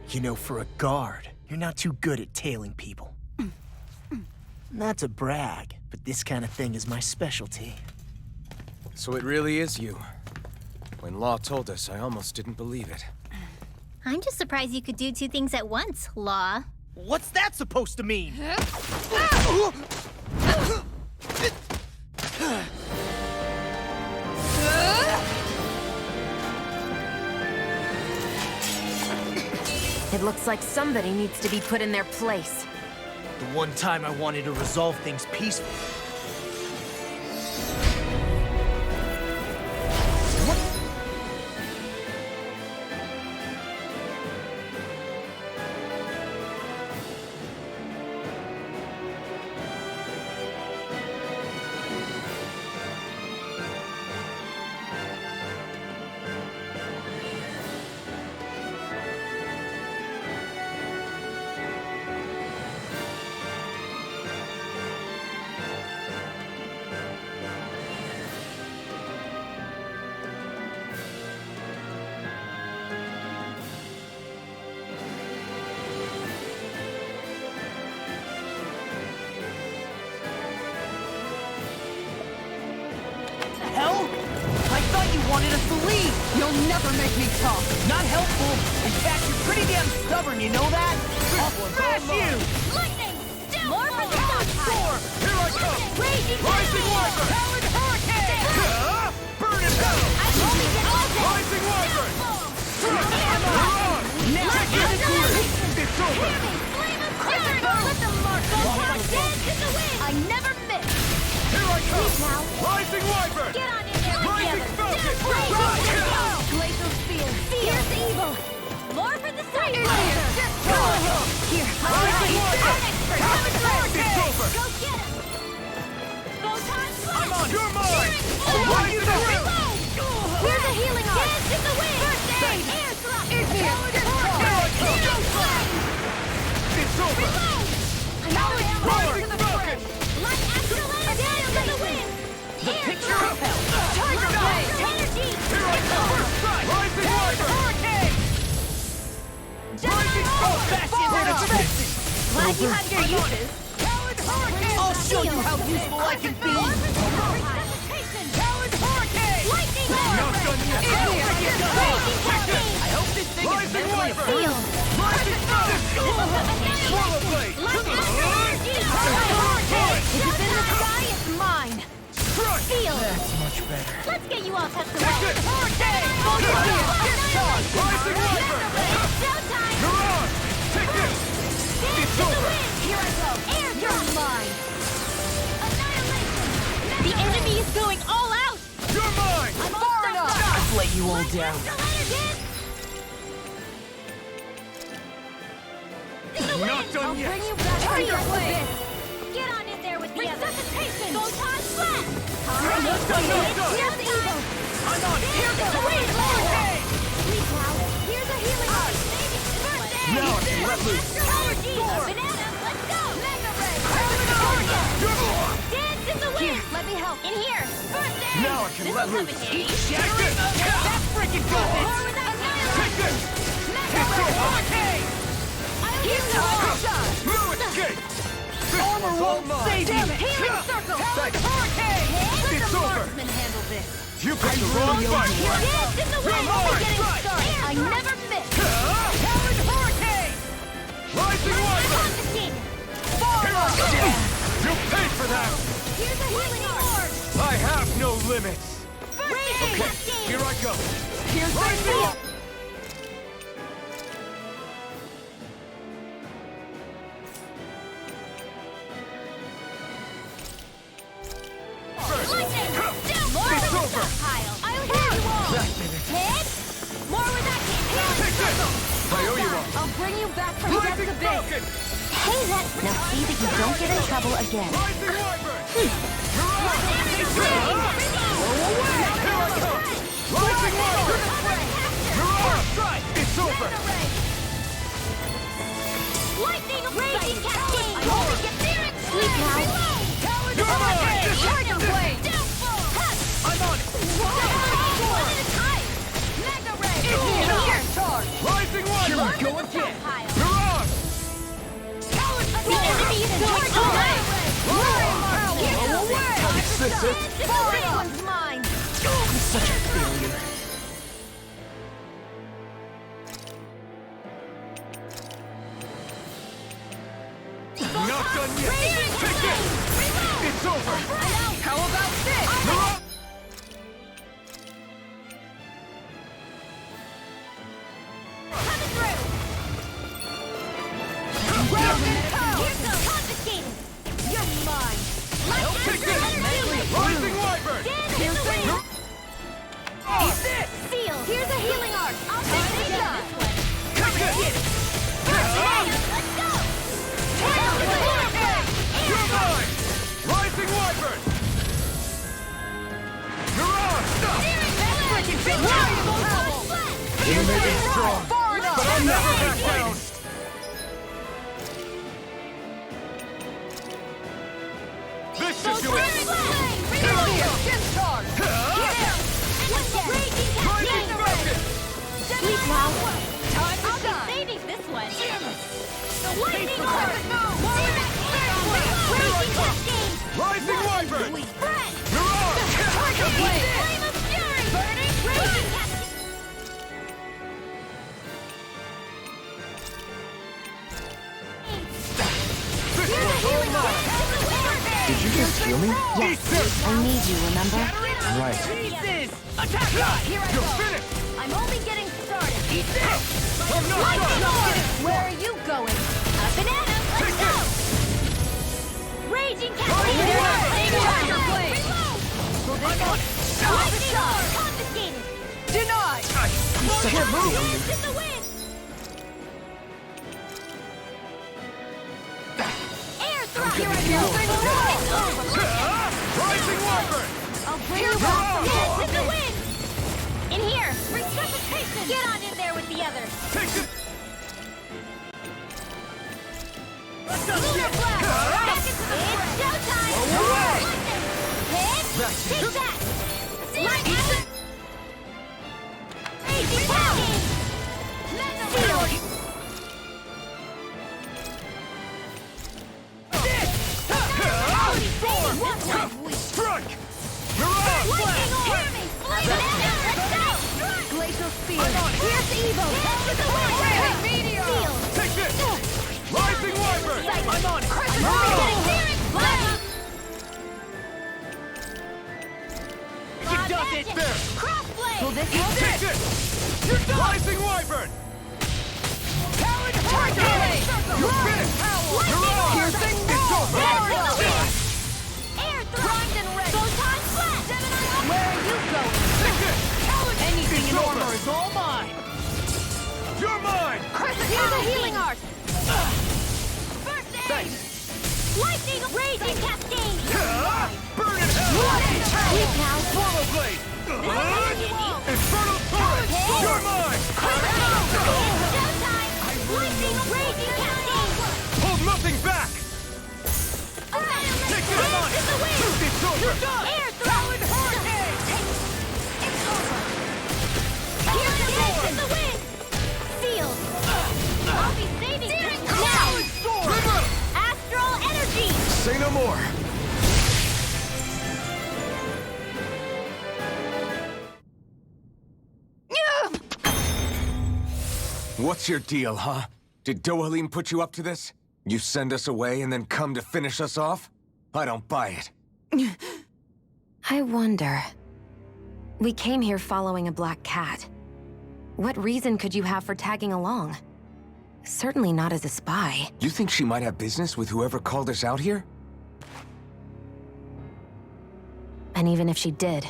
You know, for a guard, you're not too good at tailing people. Not to brag, but this kind of thing is my specialty. So it really is you. When Law told us, I almost didn't believe it. I'm just surprised you could do two things at once, Law. What's that supposed to mean? It looks like somebody needs to be put in their place. The one time I wanted to resolve things peacefully. Hell? I thought you wanted us to leave! You'll never make me talk. Not helpful! In fact, you're pretty damn stubborn, you know that? I'll smash you! Lightning! Still more for the storm! Here I come! Raging Rising Wyvern! Wyvern! Talon Hurricane! Burn it down! I only get all this! Rising Wyvern! Hammer! Now Let get it out clear! It's over! Hear me! Flame of Stone! Let the mark go down! Dance in the wind! I never miss! Here I come! Sleep now! Rising Wyvern! Get on in there Rising together! Falcon! Glacial Spear! Here's evil! More for the side! Here! Rising Wyvern! It's over! Go get him! Photon Slash! I'm on your mind! Rising Wyvern! Here's a healing arm! Dance in the wind! First aid! Air thrust! It's here! It's over! Rising Falcon! Light Astrolabe! Dance in the wind! The picture repelled! Tiger Blade! Energy! Here I come! Rising Wyvern! Hurricane! Rising Falcon! Glad you have your uses! I'll show you how useful I can be! Talon Hurricane! Lightning Not done yet! Raging Cascade! I hope this thing is Rising mentally Wyvern! Feel! Rising Falcon! Swallow Blade! If it's in the sky, it's mine! Crush! Feel! That's much better. Let's get you all tucked Take away! it! Hurricane! Rising Wyvern! Showtime! You're on! Take this! It's over! Here I go! Air drop! Mine! Annihilation! The enemy is going all out! You're mine! I'm far enough! I've let you all down. Not done yet! Bring you back to your place! Get on in there with the others! Resuscitation! Photon Slash! Here's evil! I'm on! Here's the wind! Sleep now! Here's a healing arm! First aid! Now I can let loose! Power G! Banana! Let's go! Mega Ray! Dance in the wind! Let me help! In here! First aid! Now I can let loose! Take Take this! That's freaking good! Take this! It's over! Here's the shot! No escape! Armor won't save you! Healing circle! Thanks! Hurricane! Let It's the over. marksman handle this! You picked the wrong fight! Dance in the wind! You're We're getting mine. started! I never miss! Talon Hurricane! Rising Wyvern! Confiscated! Here I go! You paid for that! Here's a healing orb! I have no limits! Okay, Here I go! Here's the Rising deal! Lightning! More It's with over. the pile! I'll heal you all! Head! More with that Take this! I owe you one! I'll bring you back from death's Rising abyss! Falcon! Hey, that... Now see that you don't get in trouble again. Rising Wyvern! You're on! Here I come! Rising Wyvern! You're on! It's over! Lightning raging cascade! I only get there and sleep now! You're mine! Tiger blade! I'm on it! One at a time! Mega ray! In here! Rising Wyvern! More for the top pile! You're on! The enemy is going away! Is this it? This one's mine! I'm such a failure. Not done yet! Take this! It's over! How about this? You're on! Coming through! Here goes! Confiscated! You're mine! Take this! Rising Wyvern! Dance in the wind! Eat this! Seal! Here's a healing arc! I'll take this one! Take this! Let's go! Tail in the wind! You're mine! Rising Wyvern! You're on! You may be strong, but I'll never back down! This situation! Rising Falcon! Sleep now! I'll be saving this one! Lightning orb! Raging cascade! Rising Wyvern! Spread! You're on! Flame of fury! Burning raging cascade! This one's all mine! Did you just heal me? Yes, I need you, remember? Right. Attack! Here I You're go! finished! I'm only getting started! Eat this! I'm not Lightning done! orb! Where are you going? A banana! Let's go! Raging cascade! Tiger blade! Lightning orb! Confiscated! Denied! Dance in the wind! Air thrust! Here I go! It's over! Rising Wyvern! I'll bring you back! Dance in the wind! In here! Resuscitation! Get on in there with the others! Take this! Lunar blast! Back into the it's showtime! Away! Hit! Take that! Lightning! Raging cascade! Seal! Strike! You're on! Lightning orb! Hear me! Flame banana! Let's go! Glacial spear. Here's Evo! Dance in the wind! Meteor! Seal! Take this! Rising Wyvern! I'm on it! You're on! Lightning! She does it! There! Crossblade! Take this! You're done! Rising Wyvern! Tiger blade! You're finished! You're on! Piercing It's over! Dance in the wind! Air thrust! Photon blast! Where are you going? Take this! Anything It's in over. armor is all mine. You're mine! Here's a healing arc! First aid! Thanks! Lightning raging cascade! Burn in hell! Sleep now! Swallow blade! Showtime! Infernal torrent! You're mine! Lightning raging cascade! Hold nothing back! Take this on! In the wind! It's over! Air thrust! It's over! Here's the dance in the wind! Sealed! I'll be saving this now! River! Astral energy! Say no more. What's your deal, huh? Did Dohalim put you up to this? You send us away and then come to finish us off? I don't buy it. I wonder. We came here following a black cat. What reason could you have for tagging along? Certainly not as a spy. You think she might have business with whoever called us out here? And even if she did,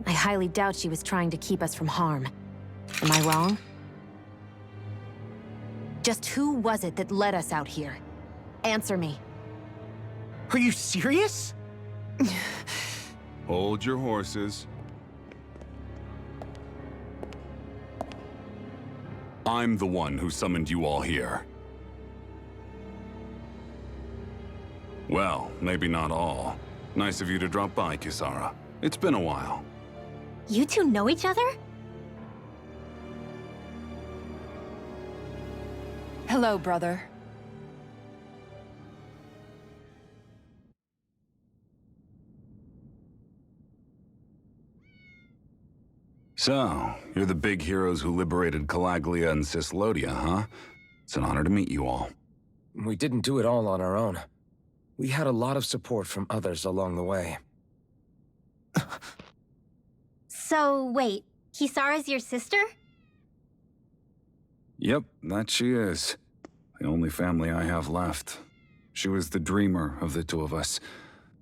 I highly doubt she was trying to keep us from harm. Am I wrong? Just who was it that led us out here? Answer me. Are you serious? Hold your horses. I'm the one who summoned you all here. Well, maybe not all. Nice of you to drop by, Kisara. It's been a while. You two know each other? Hello, brother. So, you're the big heroes who liberated Calaglia and Cislodia, huh? It's an honor to meet you all. We didn't do it all on our own. We had a lot of support from others along the way. So, wait. Kisara's your sister? Yep, that she is. the only family I have left. She was the dreamer of the two of us,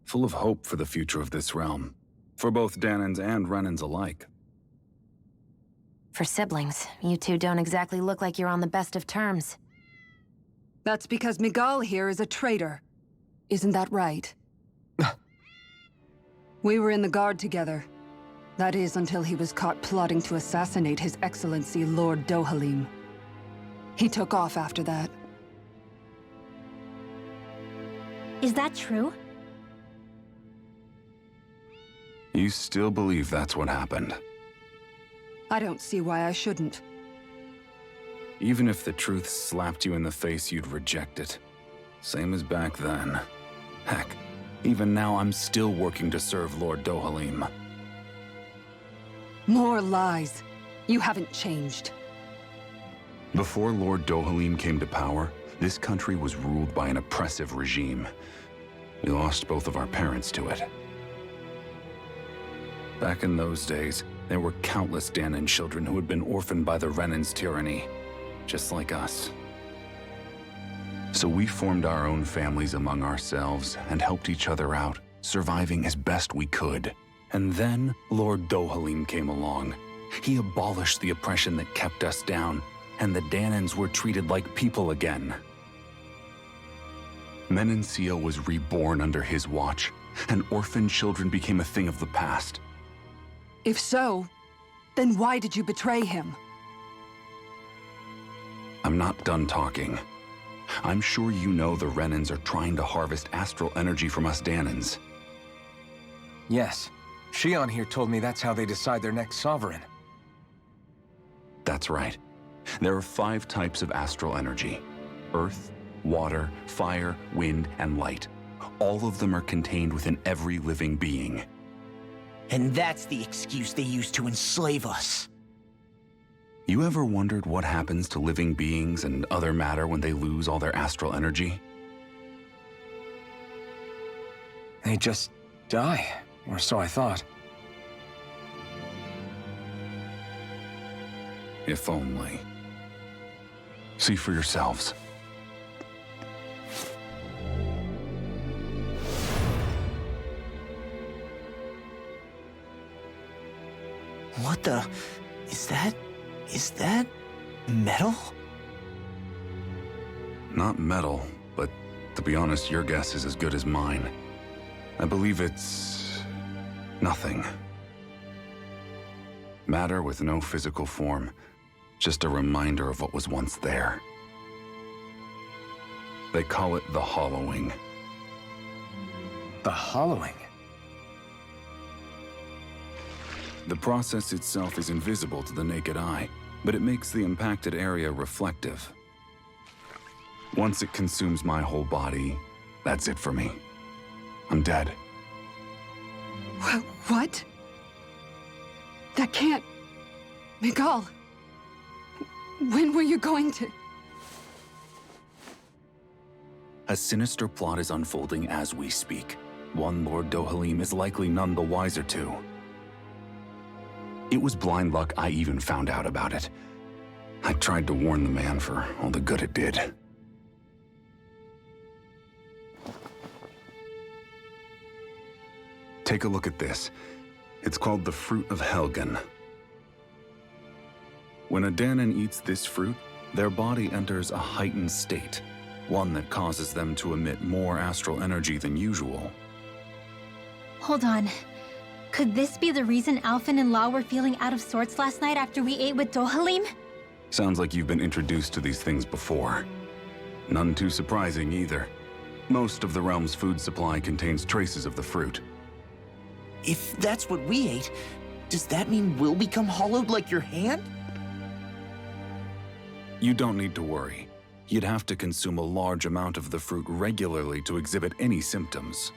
full of hope for the future of this realm, for both Dahnans and Renans alike. For siblings, you two don't exactly look like you're on the best of terms. That's because Miguel here is a traitor. Isn't that right? We were in the Guard together. That is, until he was caught plotting to assassinate His Excellency Lord Dohalim. He took off after that. Is that true? You still believe that's what happened? I don't see why I shouldn't. Even if the truth slapped you in the face, you'd reject it. Same as back then. Heck, even now I'm still working to serve Lord Dohalim. More lies. You haven't changed. Before Lord Dohalim came to power, this country was ruled by an oppressive regime. We lost both of our parents to it. Back in those days, there were countless Dahnan children who had been orphaned by the Renan's tyranny, just like us. So we formed our own families among ourselves and helped each other out, surviving as best we could. And then Lord Dohalim came along. He abolished the oppression that kept us down, and the Dahnans were treated like people again. Menancia was reborn under his watch, and orphaned children became a thing of the past. If so, then why did you betray him? I'm not done talking. I'm sure you know the Renans are trying to harvest astral energy from us Dahnans. Yes. Shion here told me that's how they decide their next sovereign. That's right. There are 5 types of astral energy: earth, water, fire, wind, and light. All of them are contained within every living being. And that's the excuse they use to enslave us. You ever wondered what happens to living beings and other matter when they lose all their astral energy? They just die, or so I thought. If only. See for yourselves. What the... Is that... metal? Not metal, but to be honest, your guess is as good as mine. I believe it's... nothing. Matter with no physical form. Just a reminder of what was once there. They call it the hollowing. The hollowing? The process itself is invisible to the naked eye, but it makes the impacted area reflective. Once it consumes my whole body, that's it for me. I'm dead. What? That can't... Miguel, when were you going to... A sinister plot is unfolding as we speak. One Lord Dohalim is likely none the wiser to. It was blind luck I even found out about it. I tried to warn the man for all the good it did. Take a look at this. It's called the Fruit of Helgen. When a Dahnan eats this fruit, their body enters a heightened state, one that causes them to emit more astral energy than usual. Hold on. Could this be the reason Alphen and Law were feeling out of sorts last night after we ate with Dohalim? Sounds like you've been introduced to these things before. None too surprising either. Most of the realm's food supply contains traces of the fruit. If that's what we ate, does that mean we'll become hollowed like your hand? You don't need to worry. You'd have to consume a large amount of the fruit regularly to exhibit any symptoms.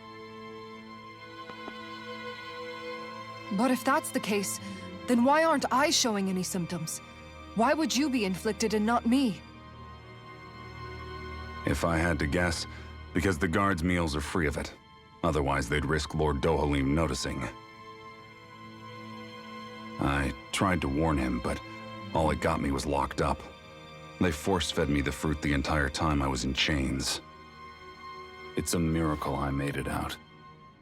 But if that's the case, then why aren't I showing any symptoms? Why would you be inflicted and not me? If I had to guess, because the guards' meals are free of it. Otherwise, they'd risk Lord Dohalim noticing. I tried to warn him, but all it got me was locked up. They force-fed me the fruit the entire time I was in chains. It's a miracle I made it out.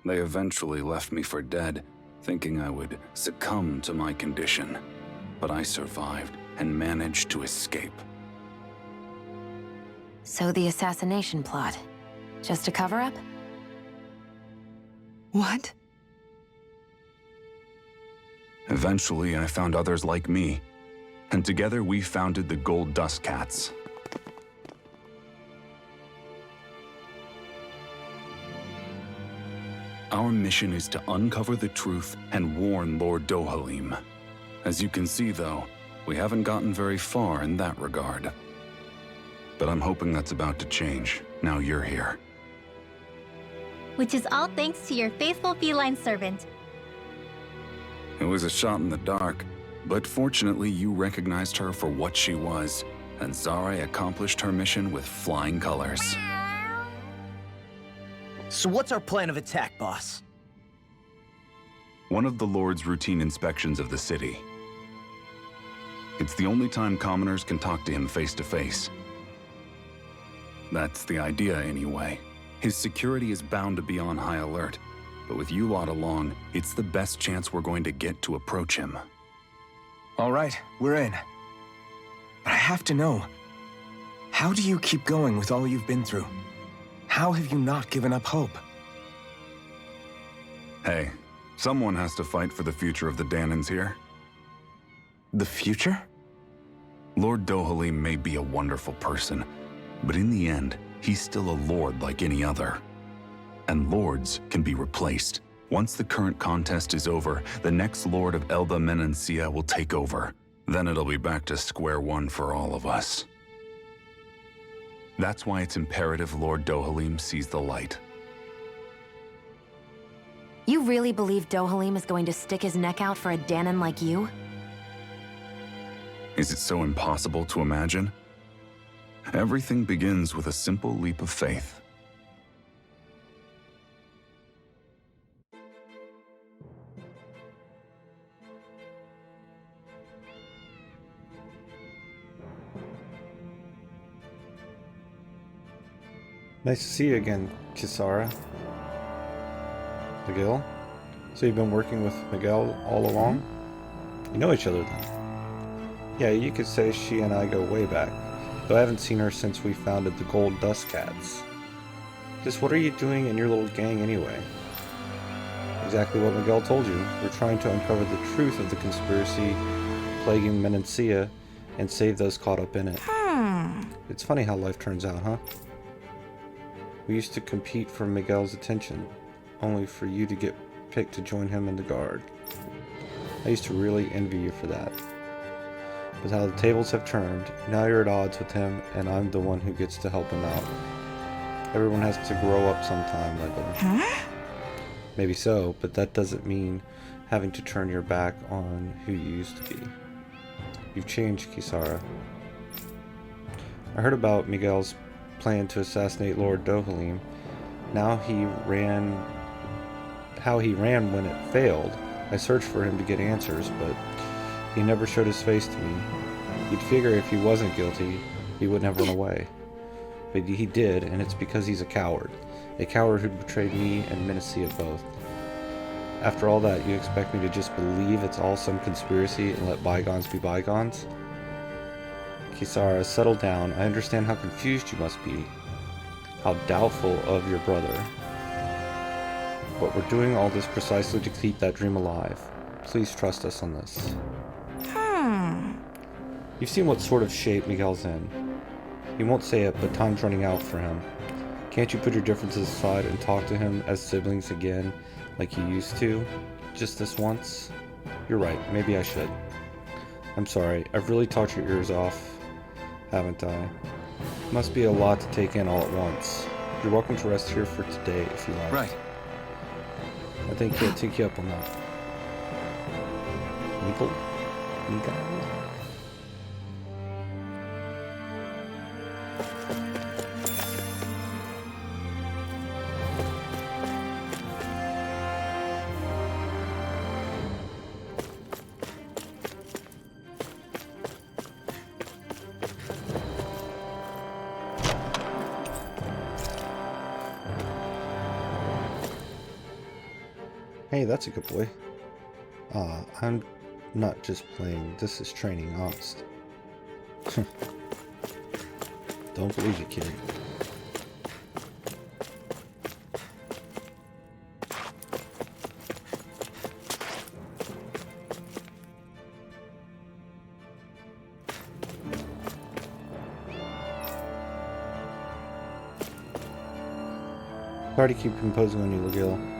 They eventually left me for dead, thinking I would succumb to my condition. But I survived and managed to escape. So the assassination plot, just a cover-up? What? Eventually, I found others like me, and together we founded the Gold Dust Cats. Our mission is to uncover the truth and warn Lord Dohalim. As you can see, though, we haven't gotten very far in that regard. But I'm hoping that's about to change, now you're here. Which is all thanks to your faithful feline servant. It was a shot in the dark, but fortunately you recognized her for what she was, and Zare accomplished her mission with flying colors. So what's our plan of attack, boss? One of the Lord's routine inspections of the city. It's the only time commoners can talk to him face to face. That's the idea, anyway. His security is bound to be on high alert, but with you lot along, it's the best chance we're going to get to approach him. All right, we're in. But I have to know, how do you keep going with all you've been through? How have you not given up hope? Hey, someone has to fight for the future of the Danans here. The future? Lord Dohalim may be a wonderful person, but in the end, he's still a lord like any other. And lords can be replaced. Once the current contest is over, the next lord of Elba Menancia will take over. Then it'll be back to square one for all of us. That's why it's imperative Lord Dohalim sees the light. You really believe Dohalim is going to stick his neck out for a Danan like you? Is it so impossible to imagine? Everything begins with a simple leap of faith. Nice to see you again, Kisara. Miguel? So you've been working with Miguel all along? You know each other then? Yeah, you could say she and I go way back, though I haven't seen her since we founded the Gold Dust Cats. Just what are you doing in your little gang anyway? Exactly what Miguel told you. We're trying to uncover the truth of the conspiracy plaguing Menancia and save those caught up in it. It's funny how life turns out, huh? We used to compete for Miguel's attention, only for you to get picked to join him in the Guard. I used to really envy you for that. But how the tables have turned, now you're at odds with him, and I'm the one who gets to help him out. Everyone has to grow up sometime, Lego. Maybe so, but that doesn't mean having to turn your back on who you used to be. You've changed, Kisara. I heard about Miguel's plan to assassinate Lord Dohalim. How he ran when it failed. I searched for him to get answers, but he never showed his face to me. You'd figure if he wasn't guilty, he wouldn't have run away. But he did, and it's because he's a coward. A coward who betrayed me and Menacia both. After all that, you expect me to just believe it's all some conspiracy and let bygones be bygones? Kisara, settle down. I understand how confused you must be. How doubtful of your brother. But we're doing all this precisely to keep that dream alive. Please trust us on this. You've seen what sort of shape Miguel's in. He won't say it, but time's running out for him. Can't you put your differences aside and talk to him as siblings again, like you used to? Just this once? You're right, maybe I should. I'm sorry, I've really talked your ears off, haven't I? Must be a lot to take in all at once. You're welcome to rest here for today if you like. Right. I think he'll take you up on that. Miguel? Hey, that's a good boy. I'm not just playing. This is training, honest. Don't believe it, kid. Sorry to keep imposing on you, Legil.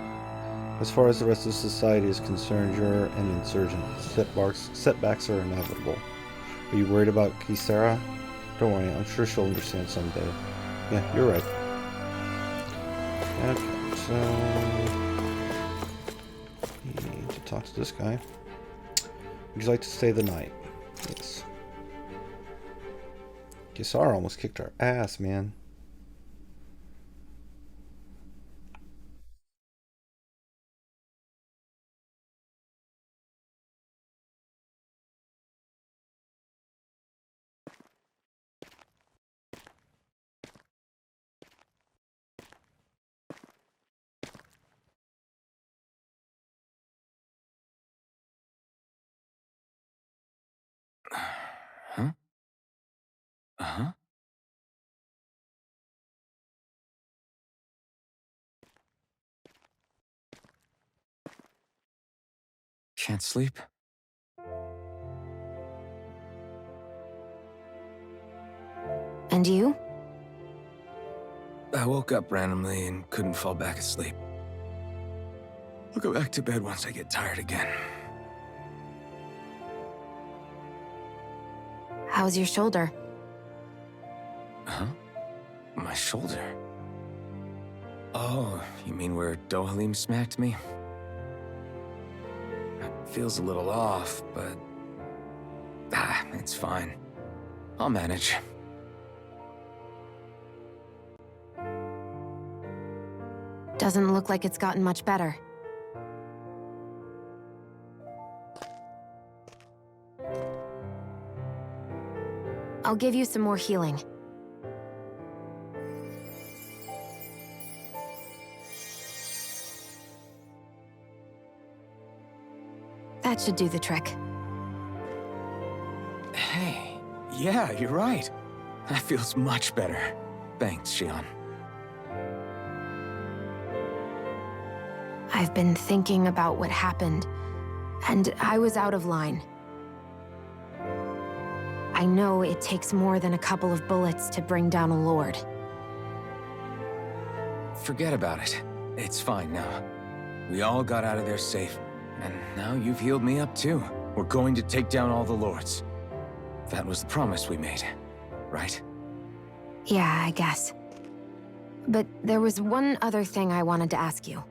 As far as the rest of society is concerned, you're an insurgent. Setbacks are inevitable. Are you worried about Kisara? Don't worry, I'm sure she'll understand someday. Yeah, you're right. Okay, so... we need to talk to this guy. Would you like to stay the night? Yes. Kisara almost kicked our ass, man. Huh? Uh-huh. Can't sleep? And you? I woke up randomly and couldn't fall back asleep. I'll go back to bed once I get tired again. How's your shoulder? Huh? My shoulder? Oh, you mean where Dohalim smacked me? It feels a little off, but... it's fine. I'll manage. Doesn't look like it's gotten much better. I'll give you some more healing. That should do the trick. Hey, yeah, you're right. That feels much better. Thanks, Shion. I've been thinking about what happened, and I was out of line. I know it takes more than a couple of bullets to bring down a lord. Forget about it. It's fine now. We all got out of there safe, and now you've healed me up too. We're going to take down all the lords. That was the promise we made, right? Yeah, I guess. But there was one other thing I wanted to ask you.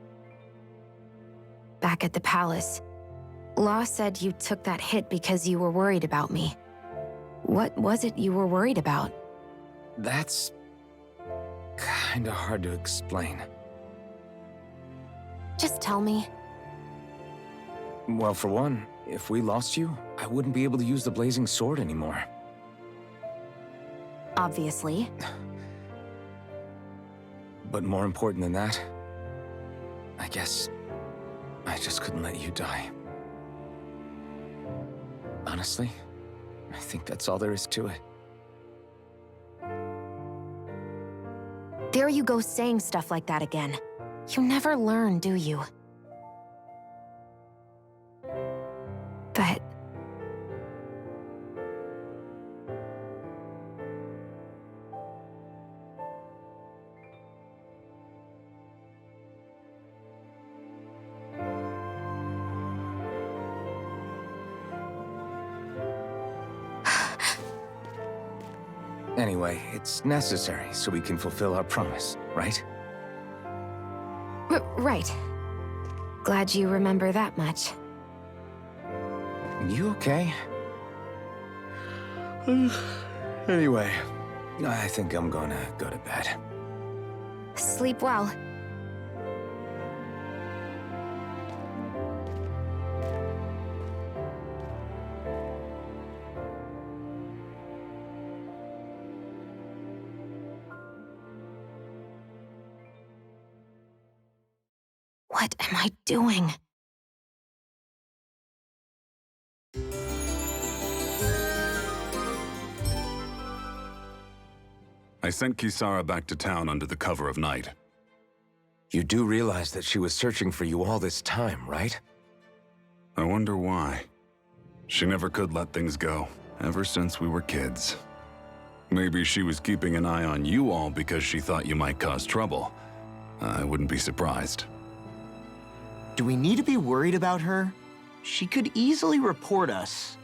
Back at the palace, Law said you took that hit because you were worried about me. What was it you were worried about? That's... kinda hard to explain. Just tell me. Well, for one, if we lost you, I wouldn't be able to use the blazing sword anymore. Obviously. But more important than that, I guess I just couldn't let you die. Honestly, I think that's all there is to it. There you go saying stuff like that again. You never learn, do you? But... Anyway, it's necessary so we can fulfill our promise, right? Right. Glad you remember that much. You okay? Anyway, I think I'm gonna go to bed. Sleep well. What am I doing? I sent Kisara back to town under the cover of night. You do realize that she was searching for you all this time, right? I wonder why. She never could let things go, ever since we were kids. Maybe she was keeping an eye on you all because she thought you might cause trouble. I wouldn't be surprised. Do we need to be worried about her? She could easily report us.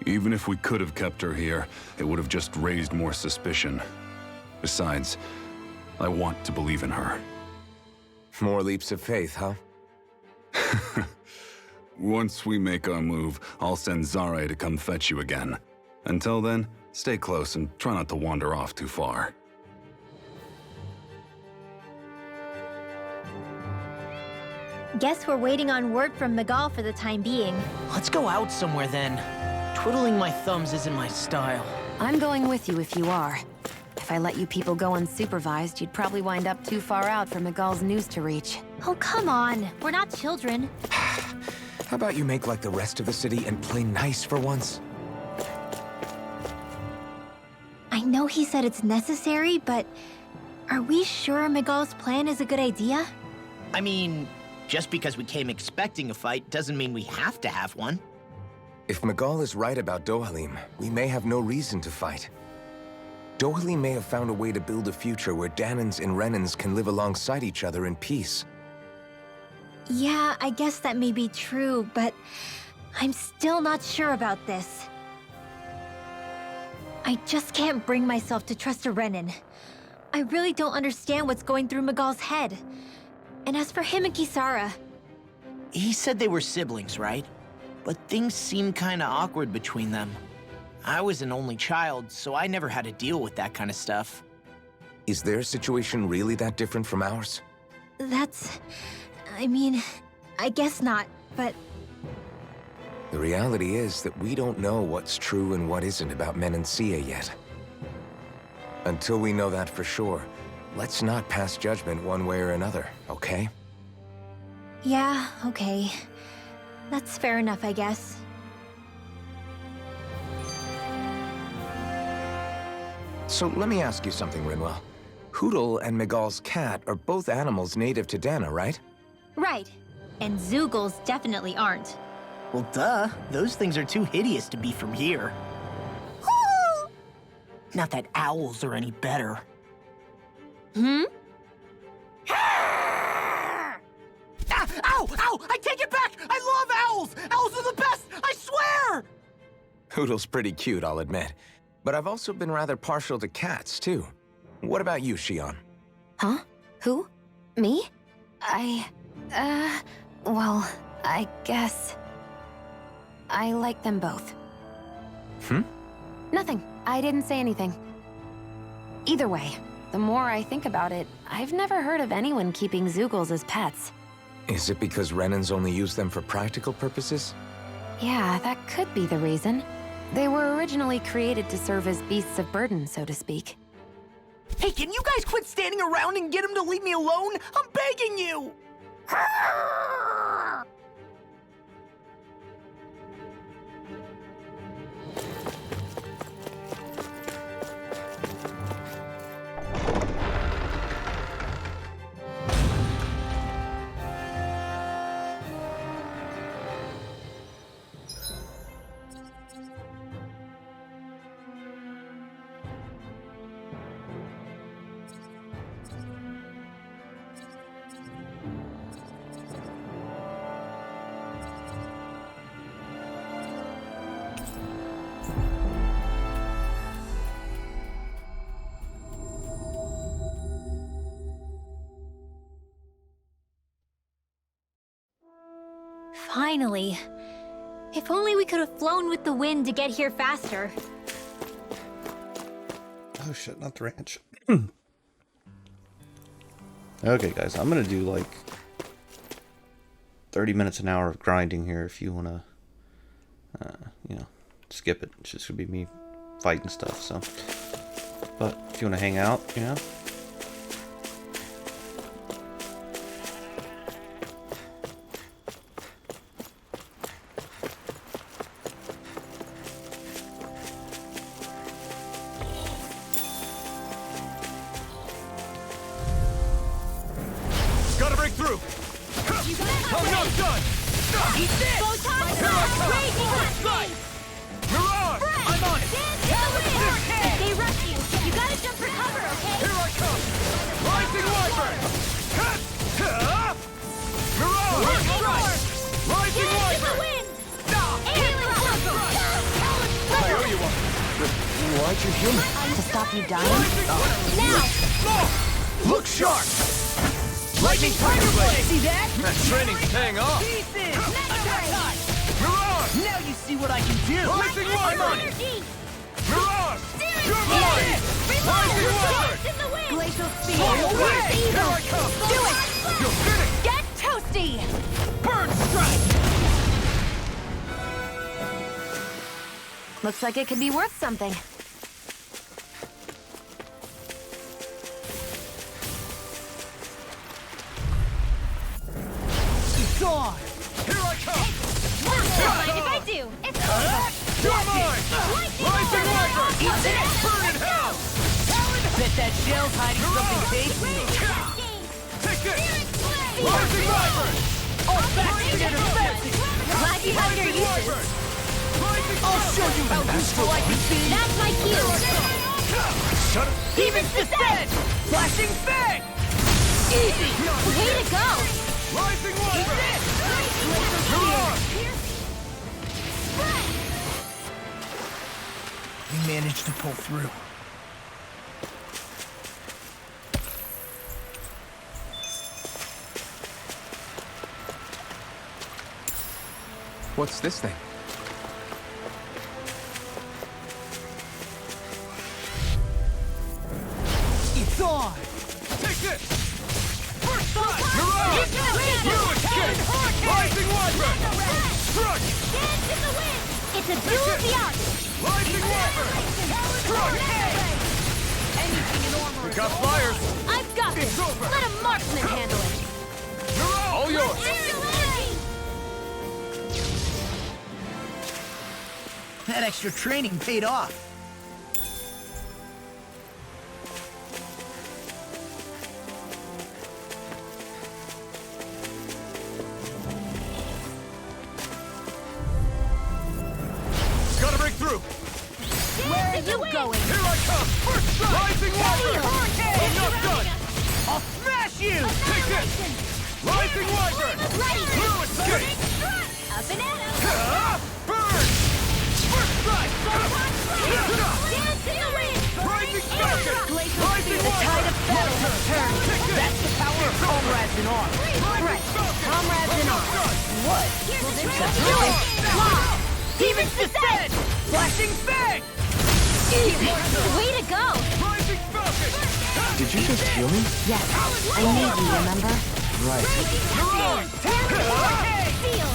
Even if we could have kept her here, it would have just raised more suspicion. Besides, I want to believe in her. More leaps of faith, huh? Once we make our move, I'll send Zare to come fetch you again. Until then, stay close and try not to wander off too far. Guess we're waiting on word from Miguel for the time being. Let's go out somewhere then. Twiddling my thumbs isn't my style. I'm going with you if you are. If I let you people go unsupervised, you'd probably wind up too far out for Miguel's news to reach. Oh, come on. We're not children. How about you make like the rest of the city and play nice for once? I know he said it's necessary, but are we sure Miguel's plan is a good idea? I mean, just because we came expecting a fight doesn't mean we have to have one. If Miguel is right about Dohalim, we may have no reason to fight. Dohalim may have found a way to build a future where Dahnans and Renans can live alongside each other in peace. Yeah, I guess that may be true, but I'm still not sure about this. I just can't bring myself to trust a Renan. I really don't understand what's going through Miguel's head. And as for him and Kisara... He said they were siblings, right? But things seemed kinda awkward between them. I was an only child, so I never had to deal with that kind of stuff. Is their situation really that different from ours? I mean, I guess not, but... The reality is that we don't know what's true and what isn't about Menancia yet. Until we know that for sure, let's not pass judgment one way or another, okay? Yeah, okay. That's fair enough, I guess. So let me ask you something, Rinwell. Hootle and Miguel's cat are both animals native to Dahna, right? Right. And Zoogles definitely aren't. Well, duh. Those things are too hideous to be from here. Not that owls are any better. Hmm? Ah! Ow! Ow! I take it back! I love owls! Owls are the best! I swear! Hootle's pretty cute, I'll admit. But I've also been rather partial to cats, too. What about you, Shion? Huh? Who? Me? Well, I guess... I like them both. Nothing. I didn't say anything. Either way, the more I think about it, I've never heard of anyone keeping Zoogles as pets. Is it because Renans only use them for practical purposes? Yeah, that could be the reason. They were originally created to serve as beasts of burden, so to speak. Hey, can you guys quit standing around and get him to leave me alone? I'm begging you! Finally. If only we could have flown with the wind to get here faster. Oh shit, not the ranch. Okay, guys, I'm gonna do like 30 minutes an hour of grinding here if you wanna, skip it. It's just gonna be me fighting stuff, so. But if you wanna hang out, break through! You got I'm not done! Eat this! Photon Here I come! Raging Strike! Mirage! I'm on it! If they rush you, you gotta jump for cover, okay? Here I come! Rising Wyvern! Mirage! Strike! Rising Dance in the Wyvern! wind! I owe you one! Why'd you heal me? To stop you dying? Now! Look sharp! Lightning Tiger Blade! See that? That training's paying off! Mirage! Now you see what I can do! Rising Wyvern! Energy! Mirage! You're mine! Rising Wyvern! Dance in the wind! Glacial Fly Spear! away! Here I come! Do it! You're finished! Get toasty! Bird strike! Looks like it could be worth something. It's on! Here I come! Mind if I do? It's over! You're mine! Rising Wyvern! Eat it! Burn in hell! Bet that shell's hiding something tasty. Take this! Rising Wyvern! Rising Energy! Glad you have your Rising uses. Wyvern! Rising I'll show you how useful I can be! That's my cue! Shut up! Demon's Descent! Flashing Fang! Easy! Way to go! Rising Wyvern! Mirage! We managed to pull through. What's this thing? It's on! Take this! First strike! Mirage! You escape! Rising Wyvern! Strike! Dance in the wind! It's a duel of the arts! Rising Wyvern! Strike! Anything in armor! We got flyers! I've got this! It's over. Let a marksman handle it! Mirage! All yours! That extra training paid off. Gotta break through! Where are you going? Here I come! First strike! Rising Wyvern! I'm not done! I'll smash you! Take this! Rising Wyvern! Ready! Through escape! Up and at 'em! Burn! First strike! Dance in the wind! Rising Falcon! Rising The tide of battle has turned. Take this! That's the power of comrades in arms. Rising Falcon! Comrades in I'm arms. not done! What? Here's the Do it! Fly! Demon's Descent! Flashing Fang! Easy! Way to go! Rising Falcon! Did you just heal me? Yes. I need you, remember? Right. Seal!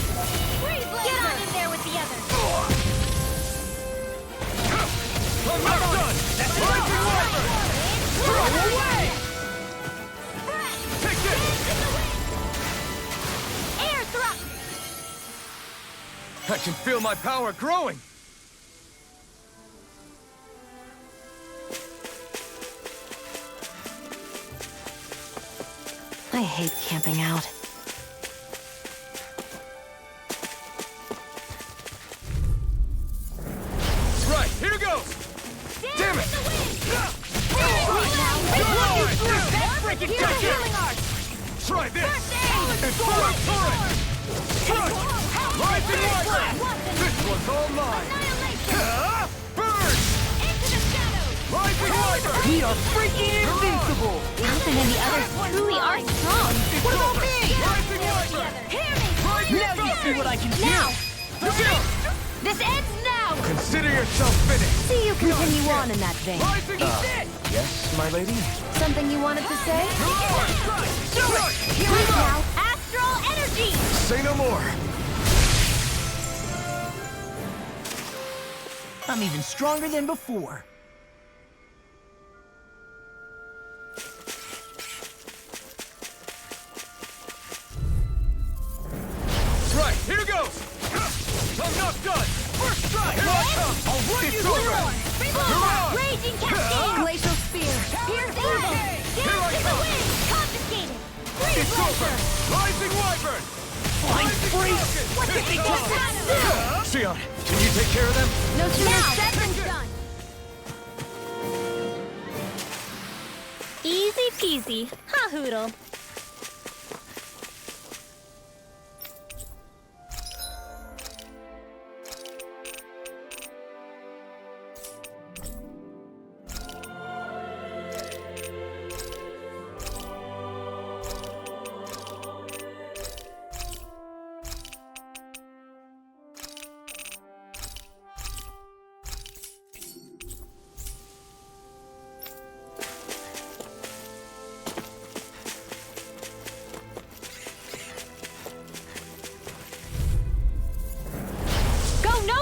Get on in there with the others! I'm not done! Rising Wyvern! Throw away! Take this! Air thrust! I can feel my power growing! I hate camping out. Right, here goes! Damn it! Breaking healing art! Try this! Infernal Torrent! Strike! Rising Wyvern! This one's all mine! Burn! Into the shadows! Rising Wyvern! We are freaking invincible! Alvin and the others truly are strong. What about me? Rising Wyvern! Hear me! Now you see what I can do! Now! Zero! This ends now! Consider yourself finished! See you continue on in that vein. Rising Yes, my lady? Something you wanted to say? Strike! Here we go! Astral energy! Say no more! I'm even stronger than before. Right, here goes! I'm not done! First strike! Here I come! I'll run you through! Mirage! Raging cascade! Glacial Spear! Pierce evil! Dance in the wind! Confiscated! It's over! Rising Wyvern! Flying freeze! What's it called? Sion, can you take care of them? No sooner said than done. Easy peasy. Ha hoodle.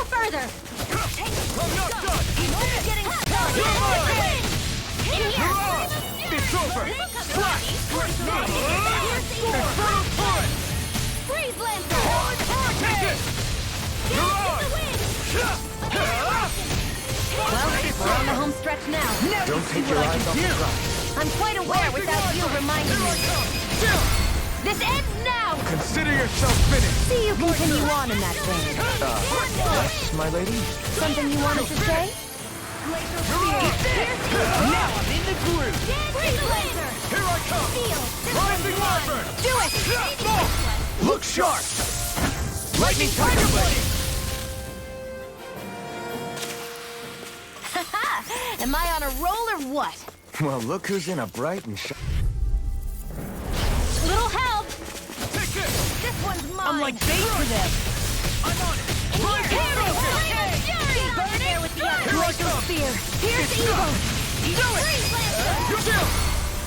Further! I'm not done! Only getting started! In here! It's over! Slash! Infernal Torrent! Freeze Lancer! Take it! Mirage! Well, we're on the home stretch now. Don't take your eyes off the prize. I'm quite aware without you reminding me. This ends now! Consider yourself finished! See you continue on in that vein. Yes, my lady? Something you wanted to say? Now I'm in the groove! Freeze Lancer! Here I come! Rising Wyvern! Do it! Look sharp! Lightning Tiger Blade! Am I on a roll or what? Well, look who's in a bright and Little help! Take this! This one's mine! I'm like bait for them. I'm on it! Burn there with the other! Glacial Spear. Here's evil. Freeze Lancer!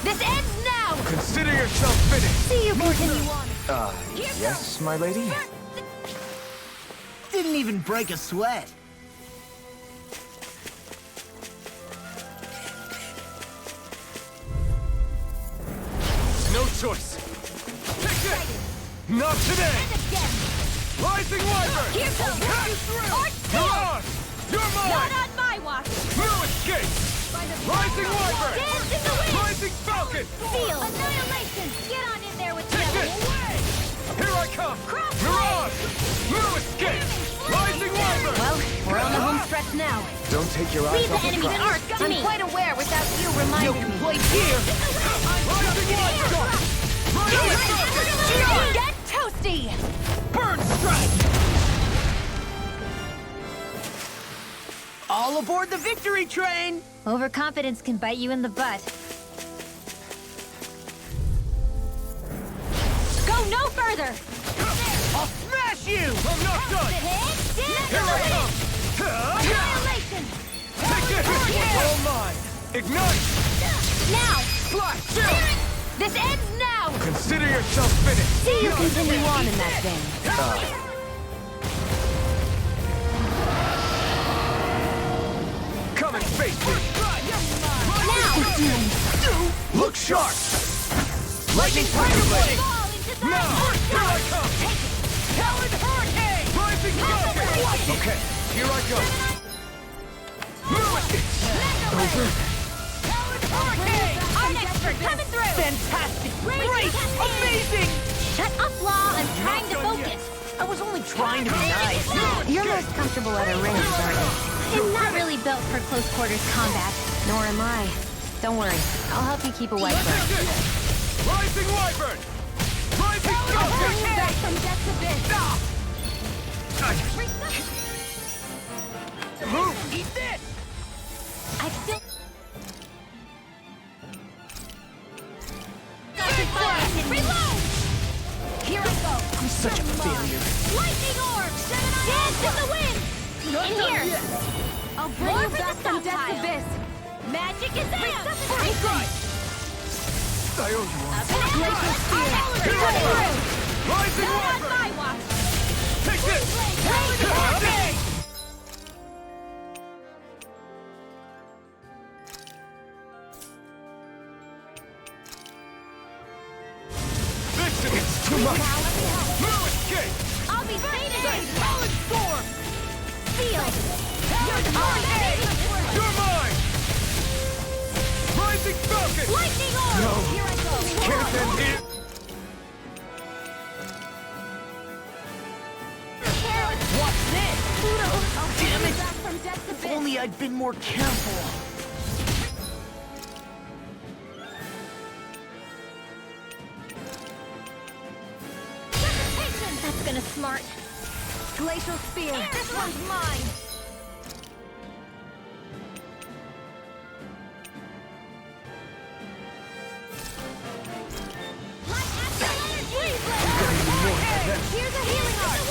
This ends now! Consider yourself finished! See you continue on. yes, my lady? Didn't even break a sweat. No choice! Take this! Not today! Rising Wyvern! Here goes! Or Mirage! You're not mine! on my watch! No escape! Rising Wyvern! Dance in the wind! Rising Falcon! Seal! Annihilation! Get on in there with the Take other! this! Here I come! Mirage! No escape! Rising Wyvern! Well, we're on the home stretch now. Don't take your eyes Leave the off the enemy's prize. arc to I'm me! quite aware without you reminding me. Play here! Rising Wyvern! Get toasty! Burn strike! All aboard the victory train! Overconfidence can bite you in the butt. Go no further! I'll smash you! I'm not done! Here I come! Annihilation! Take this! It's all mine! Ignite! Now! Flash! This ends now! Consider yourself finished! See you continue on in that vein. Come and face me! Now! Look sharp! Lightning Tiger Blade! Now! Here I come! Talon Hurricane! Rising Falcon! Okay, here I go! Over! Talon Hurricane! Our expert coming through! Fantastic! Great! Great! Amazing! Shut up, Law! I'm trying to focus! I was only trying to be nice. You're most comfortable at a range, aren't you? I'm not really built for close quarters combat. Nor am I. Don't worry. I'll help you keep a white bird. Rising Wyvern! Rising Falcon! Back from death's abyss! Move! Eat this! I still... Reload! Here I go! I'm such a failure. Lightning orb! Dance in the wind! In here! I'll bring you back from death's abyss! Magic is out! I owe you one. Glacial Spear! Rising Not on Wyvern! my watch! Take this! Hurricane! Listen, it's too much! No escape! I'll be faded! Talon Storm! Seal! You're mine! Rising Falcon! Lightning orb! No. Here I go! Can't end here! from depths If abyss. only I'd been more careful. That's gonna smart. Glacial spear. This one's mine. Here's a healing art.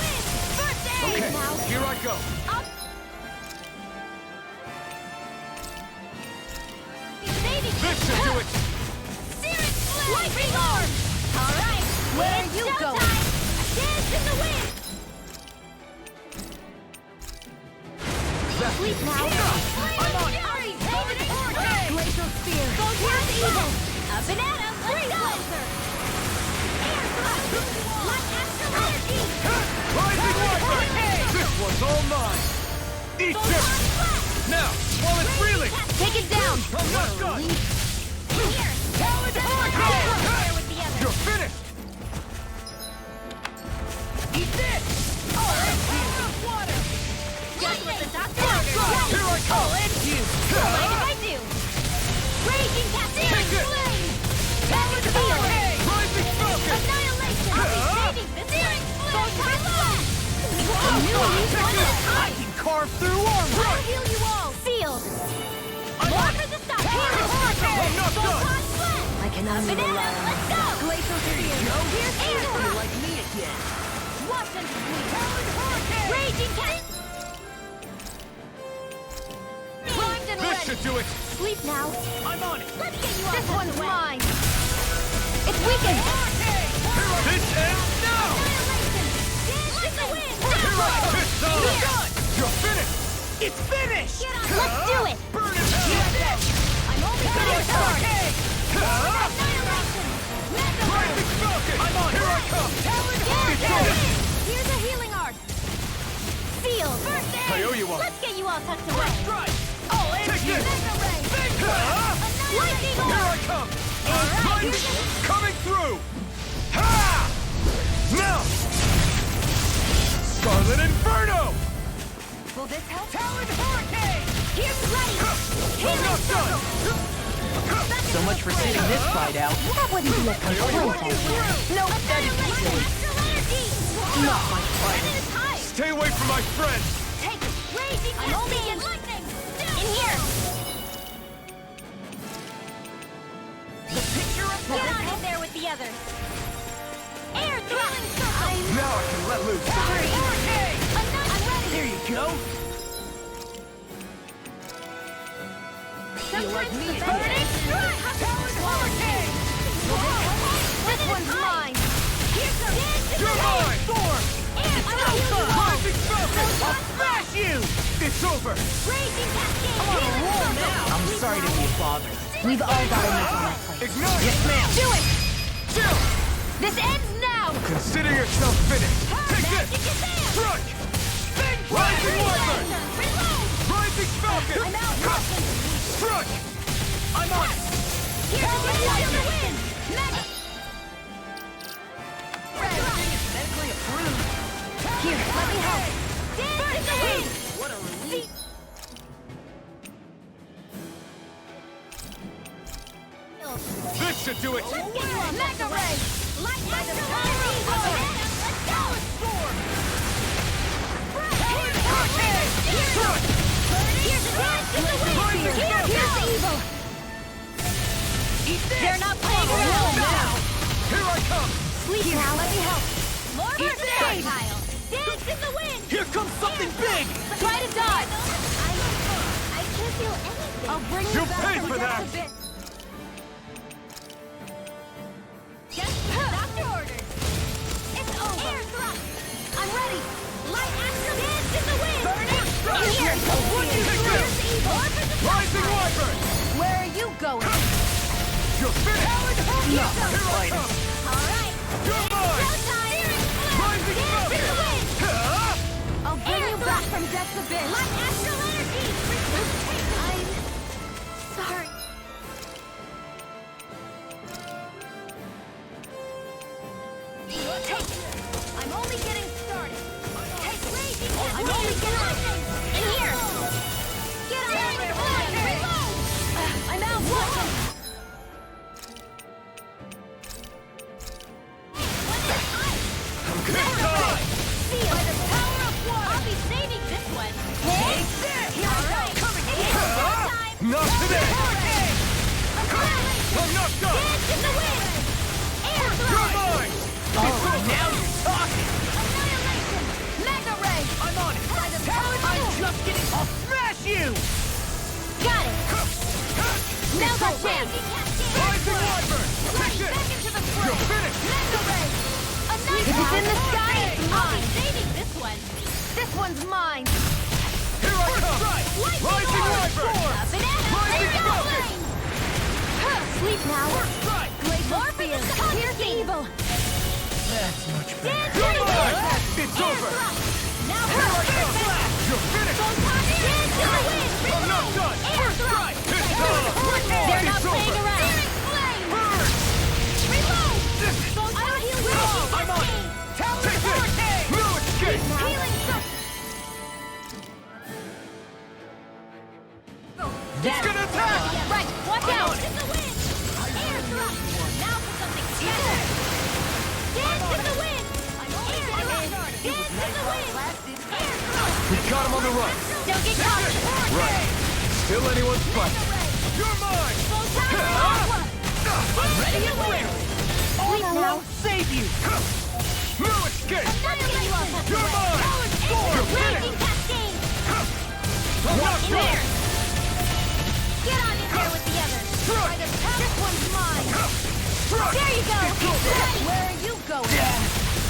First aid. Okay, Now. here I go. Saving. This should do it. Searing flame. Lightning orb. All right. Where are you going? Dance in the wind. Sleep now. I'm on. Glacial spear. Go towards evil. A banana. Let's go. Air thrust. Light astral energy. Rising Wyvern! This one's all mine. Eat this! Now, while it's reeling! Take it down. I'm not done! Here. Talent There with the others. You're finished! Eat this! Water! Just what the doctor ordered! Here I come! Mind if I do? Raging Captain! Take it! Flame! Talent Field! Rising Falcon! Annihilation! I'll be saving this Searing Flame! Go time flash! I can carve through armor! I'll heal you all! Sealed! More for the stop! I'm not done! I cannot move Banana, alone. let's go! Glacial Spear! Here's air thrust! like me again! Watch and sweep! Raging Cat! Primed and This ready! should do it! Sleep now! I'm on it! Let's get you off this one's mine! It's weakened! This ends now! Annihilation! Dance in the wind! Here I come! It's done! Here! You're finished! It's finished! Let's do it! Burn it out! I'm only getting started! Huh? Annihilation! Rising Falcon! I'm on! Here I come! Here's a healing art! Sealed! First aid! I owe you one! Let's get you all tucked away! Strike! Take this! Mega ray! Huh? Lightning Here I orb! come! Alright, Lightning coming through! Ha! Now! Scarlet Inferno! Will this help? Talon Hurricane! Here's ready! I'm not done! So much for sitting this fight out. That wouldn't be a complaint, I guess. Nope, that'd be silly. Astral energy! Not my fight. Ready to tie! Stay away from my friends! Take it! Raging I'm only in lightning! In here! The picture of Get on in there with the others! Air throwing circle! Now I can let loose! Hurricane! I'm ready! There you go. Sometimes the burning strike! Hurricane! This one's mine! Here's a dance in You're the mine! wind! Storm! And Rising Falcon! I'll smash you! It's over! Raging Cascade! Healing circle! I'm sorry to be a bother. We've all got enough on our plate. Ignite! Yes, ma'am. Do it! Chill! This ends now! Consider yourself finished! Take this! Magic is there! Strike! Rising Wyvern! Reload! Rising Falcon! I'm out! Strike! I'm on it! Here's a light in the wind! Mega! Medically approved. Here, let me help! Dance in the wind! What a relief. This should do it! Mega ray! Light astral energy! Let's go! Here's a dance in the wind! Here's evil! They're not playing around now! Here I come! Sleep now, let me help! More versatile! Dance in the wind! Here comes something big! Try to dodge! I can't feel anything. I'll bring you You'll back pay from for death that. a bit. Doctor ordered. It's over. Air thrust. I'm ready. Light astral dance in the wind. Burn it. In here. Rising Wyvern! Where are you going? You're finished! Not my Here I fight. come! All right. You're mine! Rising Dance in the Falcon! wind. Huh? I'll bring you back from death's abyss. Light astral energy. I'm sorry. Take it. I'm only getting started. Take raging. I'm only getting lightning. In here. got chance! Rising Wyvern! Take it! Back into the fray! You're finished! Mega Ray! If it's in the sky, it's mine! Saving this one! This one's mine! Here I come! Rising Wyvern! Up and at Rising Falcon! Sleep now! First strike! Great Morpheus! Here's the evil! That's much better. You're mine! It's over! Now Here I come! You're finished! I'm not done! First strike! It's time! They're not It's playing over! around! Burn! Reload! This is... I'll heal you! I'm on it! Take this! No escape! Healing It's gonna attack! Right, watch out! In the wind! Air thrust! Now for something special! Dance in the wind! Air thrust! Dance in the wind! Air thrust! We got him on the run! Don't get caught! Right. Still anyone's fight. You're mine! I'm ready to win! Sleep now! Save you! No escape! Annihilate you off of the You're way! mine! You're Raging finished! cascade! I'm not In done! there! Get on in there with the others! By the this one's mine! There you go! Where are you going?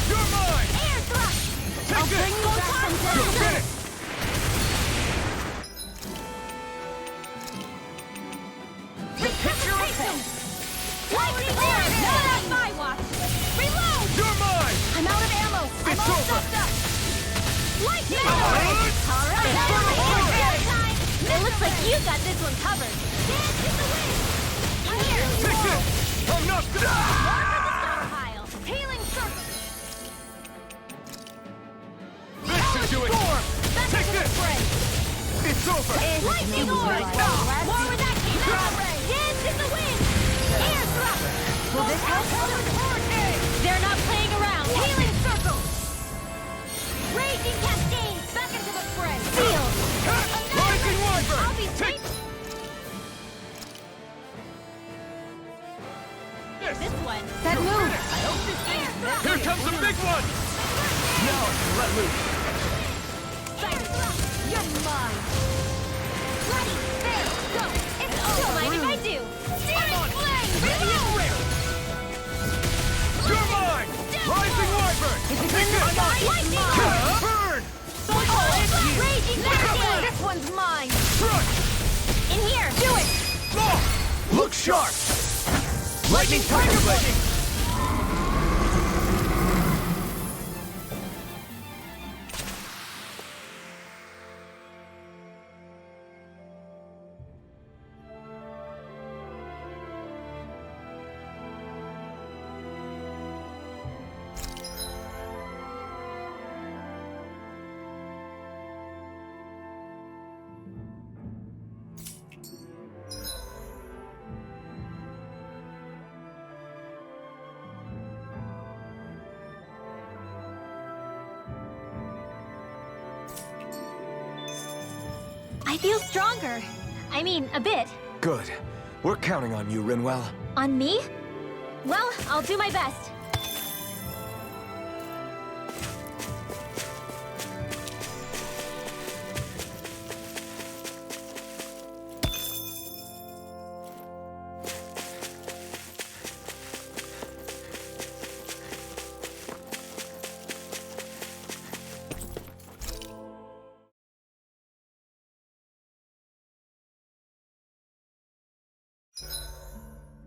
You're mine! Air thrust! Take bring it! you back from You're death. finished! The picture of him! Lightning there! Not on my watch! Reload! You're mine! I'm out of ammo! I'm It's all over. stuffed up! Lightning! Alright. Alright! It's Time! It looks like you got this one covered! Dance in the wind! In here! Take this! I'm not More for the stockpile! Healing circle! This should do it! Back Take into the this! fray! It's over! Lightning orb! More with that Mega Ray! Dance in the wind! Air thrust! Will this help? They're not playing around! Healing circle! Raging cascade! Back into the fray! Seal! Rising Wyvern! I'll be Take safe! This one! That move! I hope this Air thrust! Here comes the big one! Now I can let loose. Air thrust! You're mine! Ready! There! Go! It's over! Don't mind if I do! Searing flame! Reload! You're mine! Rising Wyvern! If it's in the sky, it's mine! Burn! Raging cascade! This one's mine! Crush! In here! Do it! Oh! Look sharp! Lightning Tiger Blade! I feel stronger. I mean, a bit. Good. We're counting on you, Rinwell. On me? Well, I'll do my best.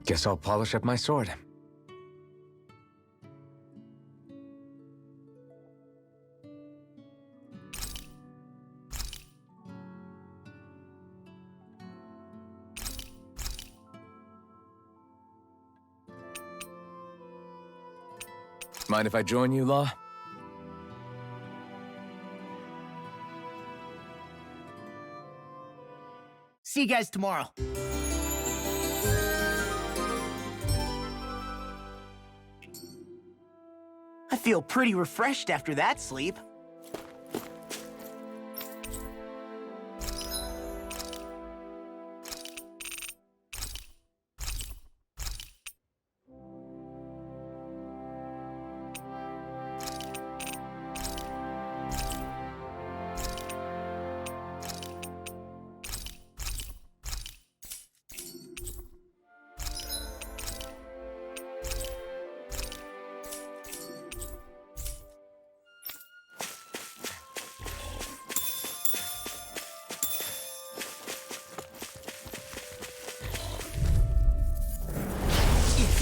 Guess I'll polish up my sword. Mind if I join you, Law? See you guys tomorrow. I feel pretty refreshed after that sleep.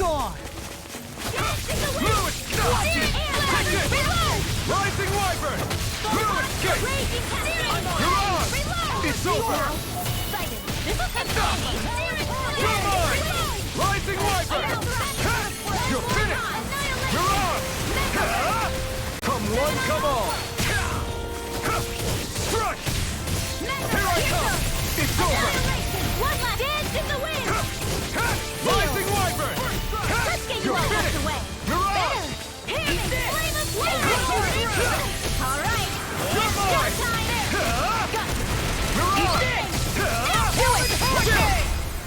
gone! Dancing the wind! Lewis, stop! Take it! Reload! Rising Wyvern! Lewis, escape! Raging Searing You're on! Reload! It's over! Excited! This'll come handy! You're mine! Rising Wyvern! You're finished! You're on! Come one, come all! Strike! Here I come! It's over! One left! Dance in the wind! Rising Wyvern! Let's get you You're all out finished! the way! You're on! Flame of flame! All right! You're mine! You're on!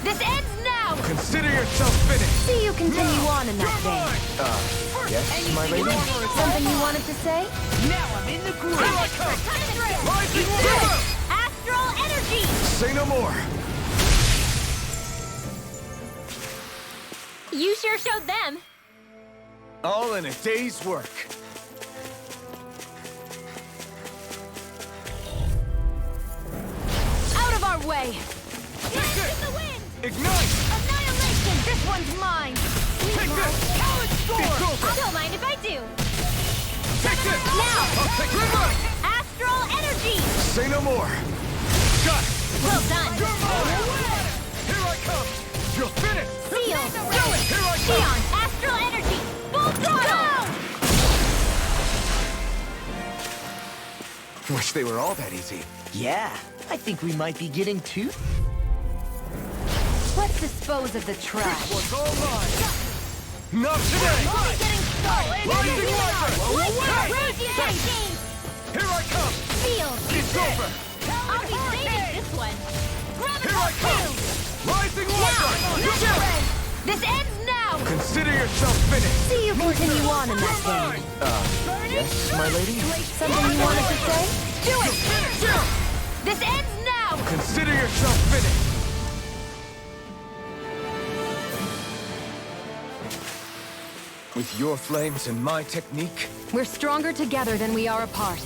This ends now! Consider yourself finished! See you continue on in that vein. Yes, my lady? Something you wanted to say? Now I'm in the groove! Here I come! Rising Rising Wyvern! Astral energy! Say no more. You sure showed them. All in a day's work. Out of our way! Dance in the wind! Ignite! Annihilation! This one's mine! Take this! Talent It's over! Don't mind if I do. Take this! Now! I'll take this! Astral energy! Say no more. Got it! Well done! You're mine! Here I come! You're finished! Seal! Do it! Here I come! Xion! Astral energy! Full throttle! Wish they were all that easy. Yeah, I think we might be getting too. Let's dispose of the trash. What's all mine? Not today! Only getting started! Rising Wyvern! Radiant! Here I come! Seal! It's over! I'll be saving this one! Here I come! Rising Wyvern! You do it! This ends now! Consider yourself finished. See you continue on in that vein. Yes, my lady? Something you wanted to say? Do it! This ends now! Consider yourself finished. With your flames and my technique, We're stronger together than we are apart.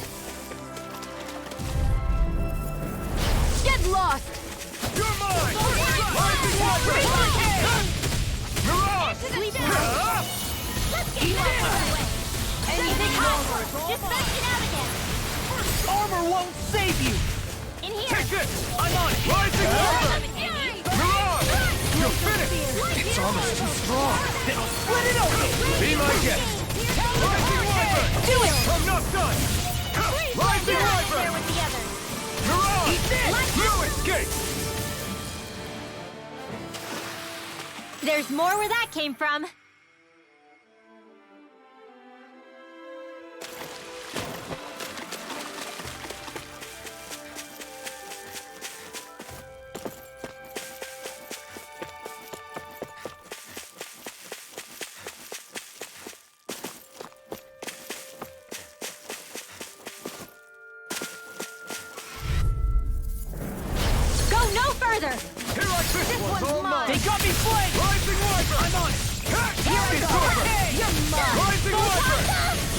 Get lost! You're mine! Rising Wyvern! You're on! Let's get you out of the way! Anything hot! Just back it out again! Armor won't save you! In here! Take this! I'm on it! Rising Wyvern! You're on! You're finished! it's almost too strong. Then I'll split it open! Be my guest! Rising Wyvern! Do it! I'm not done! Rising There Wyvern! with the others! You're on! You escape! There's more where that came from. Go no further! Here I come! This one's all mine. They got me flanked! Rising Wyvern! I'm on it! It's over! You're mine! Rising Wyvern!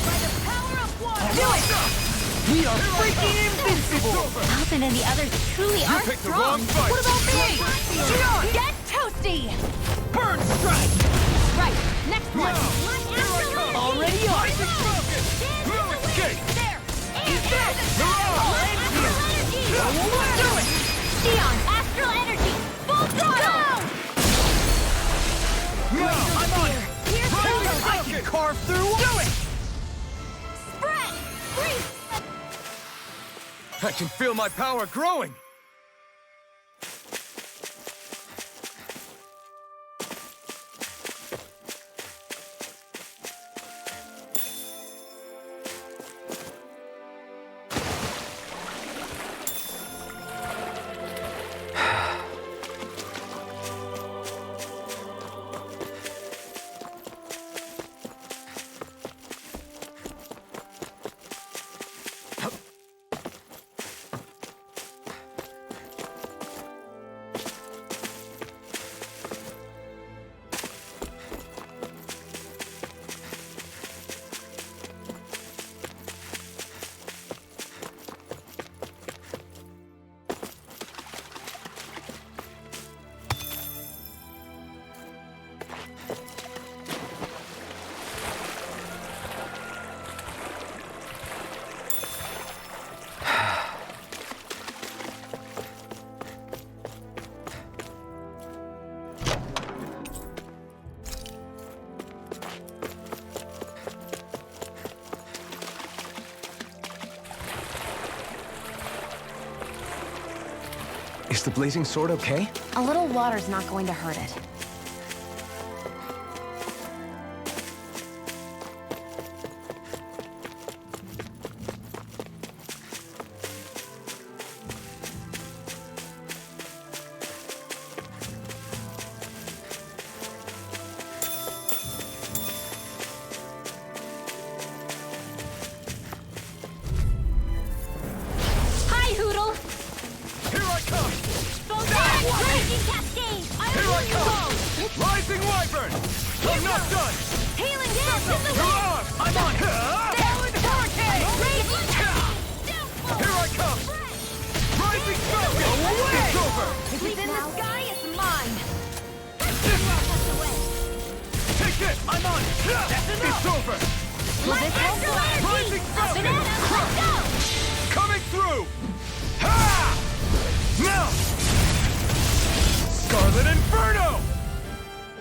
By the power of one! Do it! We are freaking invincible! Alvin and the others truly are picked the strong. wrong fight. What about me? Get toasty! Burn strike! Right, next one. Here I come! Already on! Rising Falcon! You escape! There! And there! You're on! Astral energy! Do it! Xion, astral energy! Full throttle! No! I'm on it! Here's Rising the I can carve through them! Do it! spread! Freeze! I can feel my power growing! Is the blazing sword okay? A little water's not going to hurt it. Hi, Hoodle! Here I come! Raging Cascade! Here I come! Rising Wyvern! I'm not done! Healing Dance in the You're wind! on! I'm on! Talon Hurricane! Raging Cascade! Here I come! Rising Falcon! It's over! If it's in the sky, it's mine! Take this! I'm on! That's enough! It's over! Will this help? Rising Falcon! Banana, let's go! Coming through! Ha! Now! Scarlet Inferno!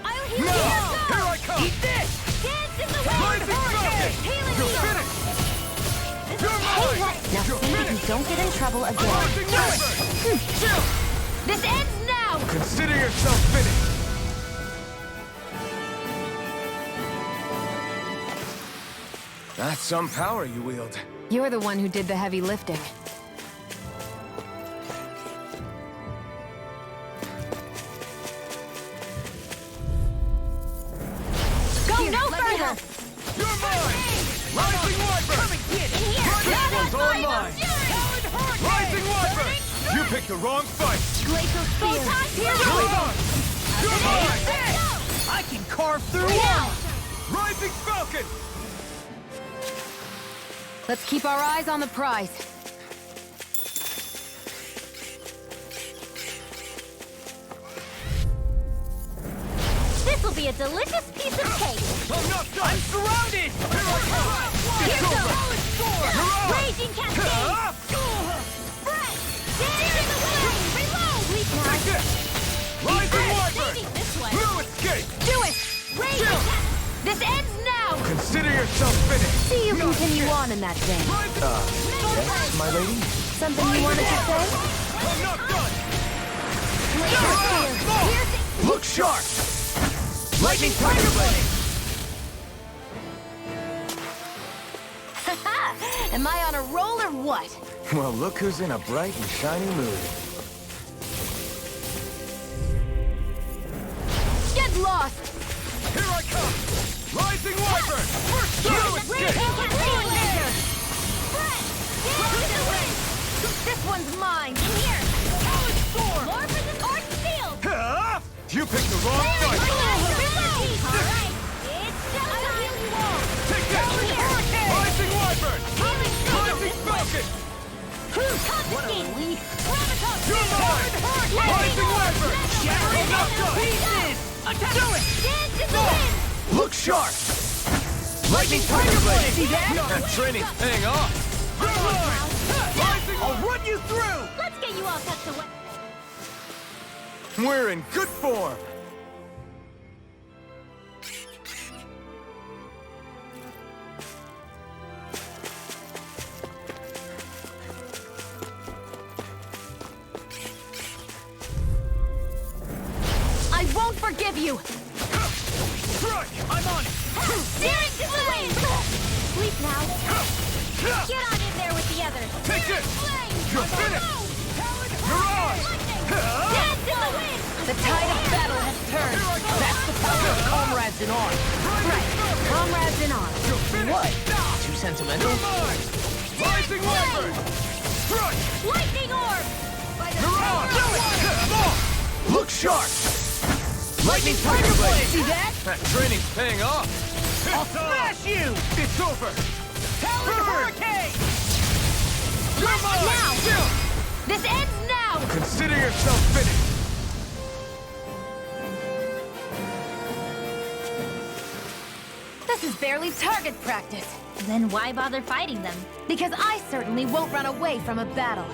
I'll heal No! you! Here I come! Eat this! Dance in the wind! Rising Falcon! Healing You're Needle! finished! You're Hey, mine! now You're see if you finished! don't get in trouble again. Rising Wyvern! This ends now! Consider yourself finished! That's some power you wield. You're the one who did the heavy lifting. Go no further! You're mine! Rising Wyvern! Come and get it! This one's all mine! Rising Wyvern! You picked the wrong fight! Glacial Spear! You're on! You're mine! I can carve through Now! Rising Falcon! Let's keep our eyes on the prize. This'll be a delicious piece of cake! I'm not done! I'm surrounded! Here goes! You're on! Raging Cascade! Fresh! Dance in the wind! Reload! Sleep now! Take this! Rising Wyvern! Saving this one! No escape! Do it! Raging Cascade! This ends now! Consider yourself finished! See you continue on in that vein. Yes, my lady? Something you wanted to say? I'm not done! Piercing! Look sharp! Lightning Tiger Blade! Am I on a roll or what? Well, look who's in a bright and shiny mood. Get lost! Here I come! Rising Wyvern! First no escape! This one's mine! In here! Talon Storm! More for the Arch Shield! Huh? You picked the wrong fight! Alright, it's showtime! I'll heal you all! Take this! Rising Wyvern! Rising Falcon! What a relief! You're mine! Rising Wyvern! I'm not done! Do it! Dance in the wind! Look sharp! Lightning Tiger Blade! See that? That training's paying off! I'll run you through! Let's get you all tucked away! We're in good form. I won't forgive you! Strike! I'm on it! Dance in the wind! Sleep now! Get on in there with the others! Take this! You're finished! You're on! Dance in the wind! The tide of battle has turned. That's the power of comrades in arms. Right. Comrades in arms. You're finished! What? Too sentimental? You're mine! Rising Wyvern! Strike! Lightning orb! You're on! Do it! Come on! Look sharp! Lightning Tiger Blade! See that? That training's paying off! I'll smash you! It's over! Talon Hurricane! You're mine! Now! This ends now! Consider yourself finished! This is barely target practice. Then why bother fighting them? Because I certainly won't run away from a battle.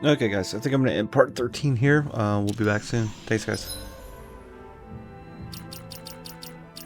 Okay, guys, I think I'm going to end part 13 here. We'll be back soon. Thanks, guys.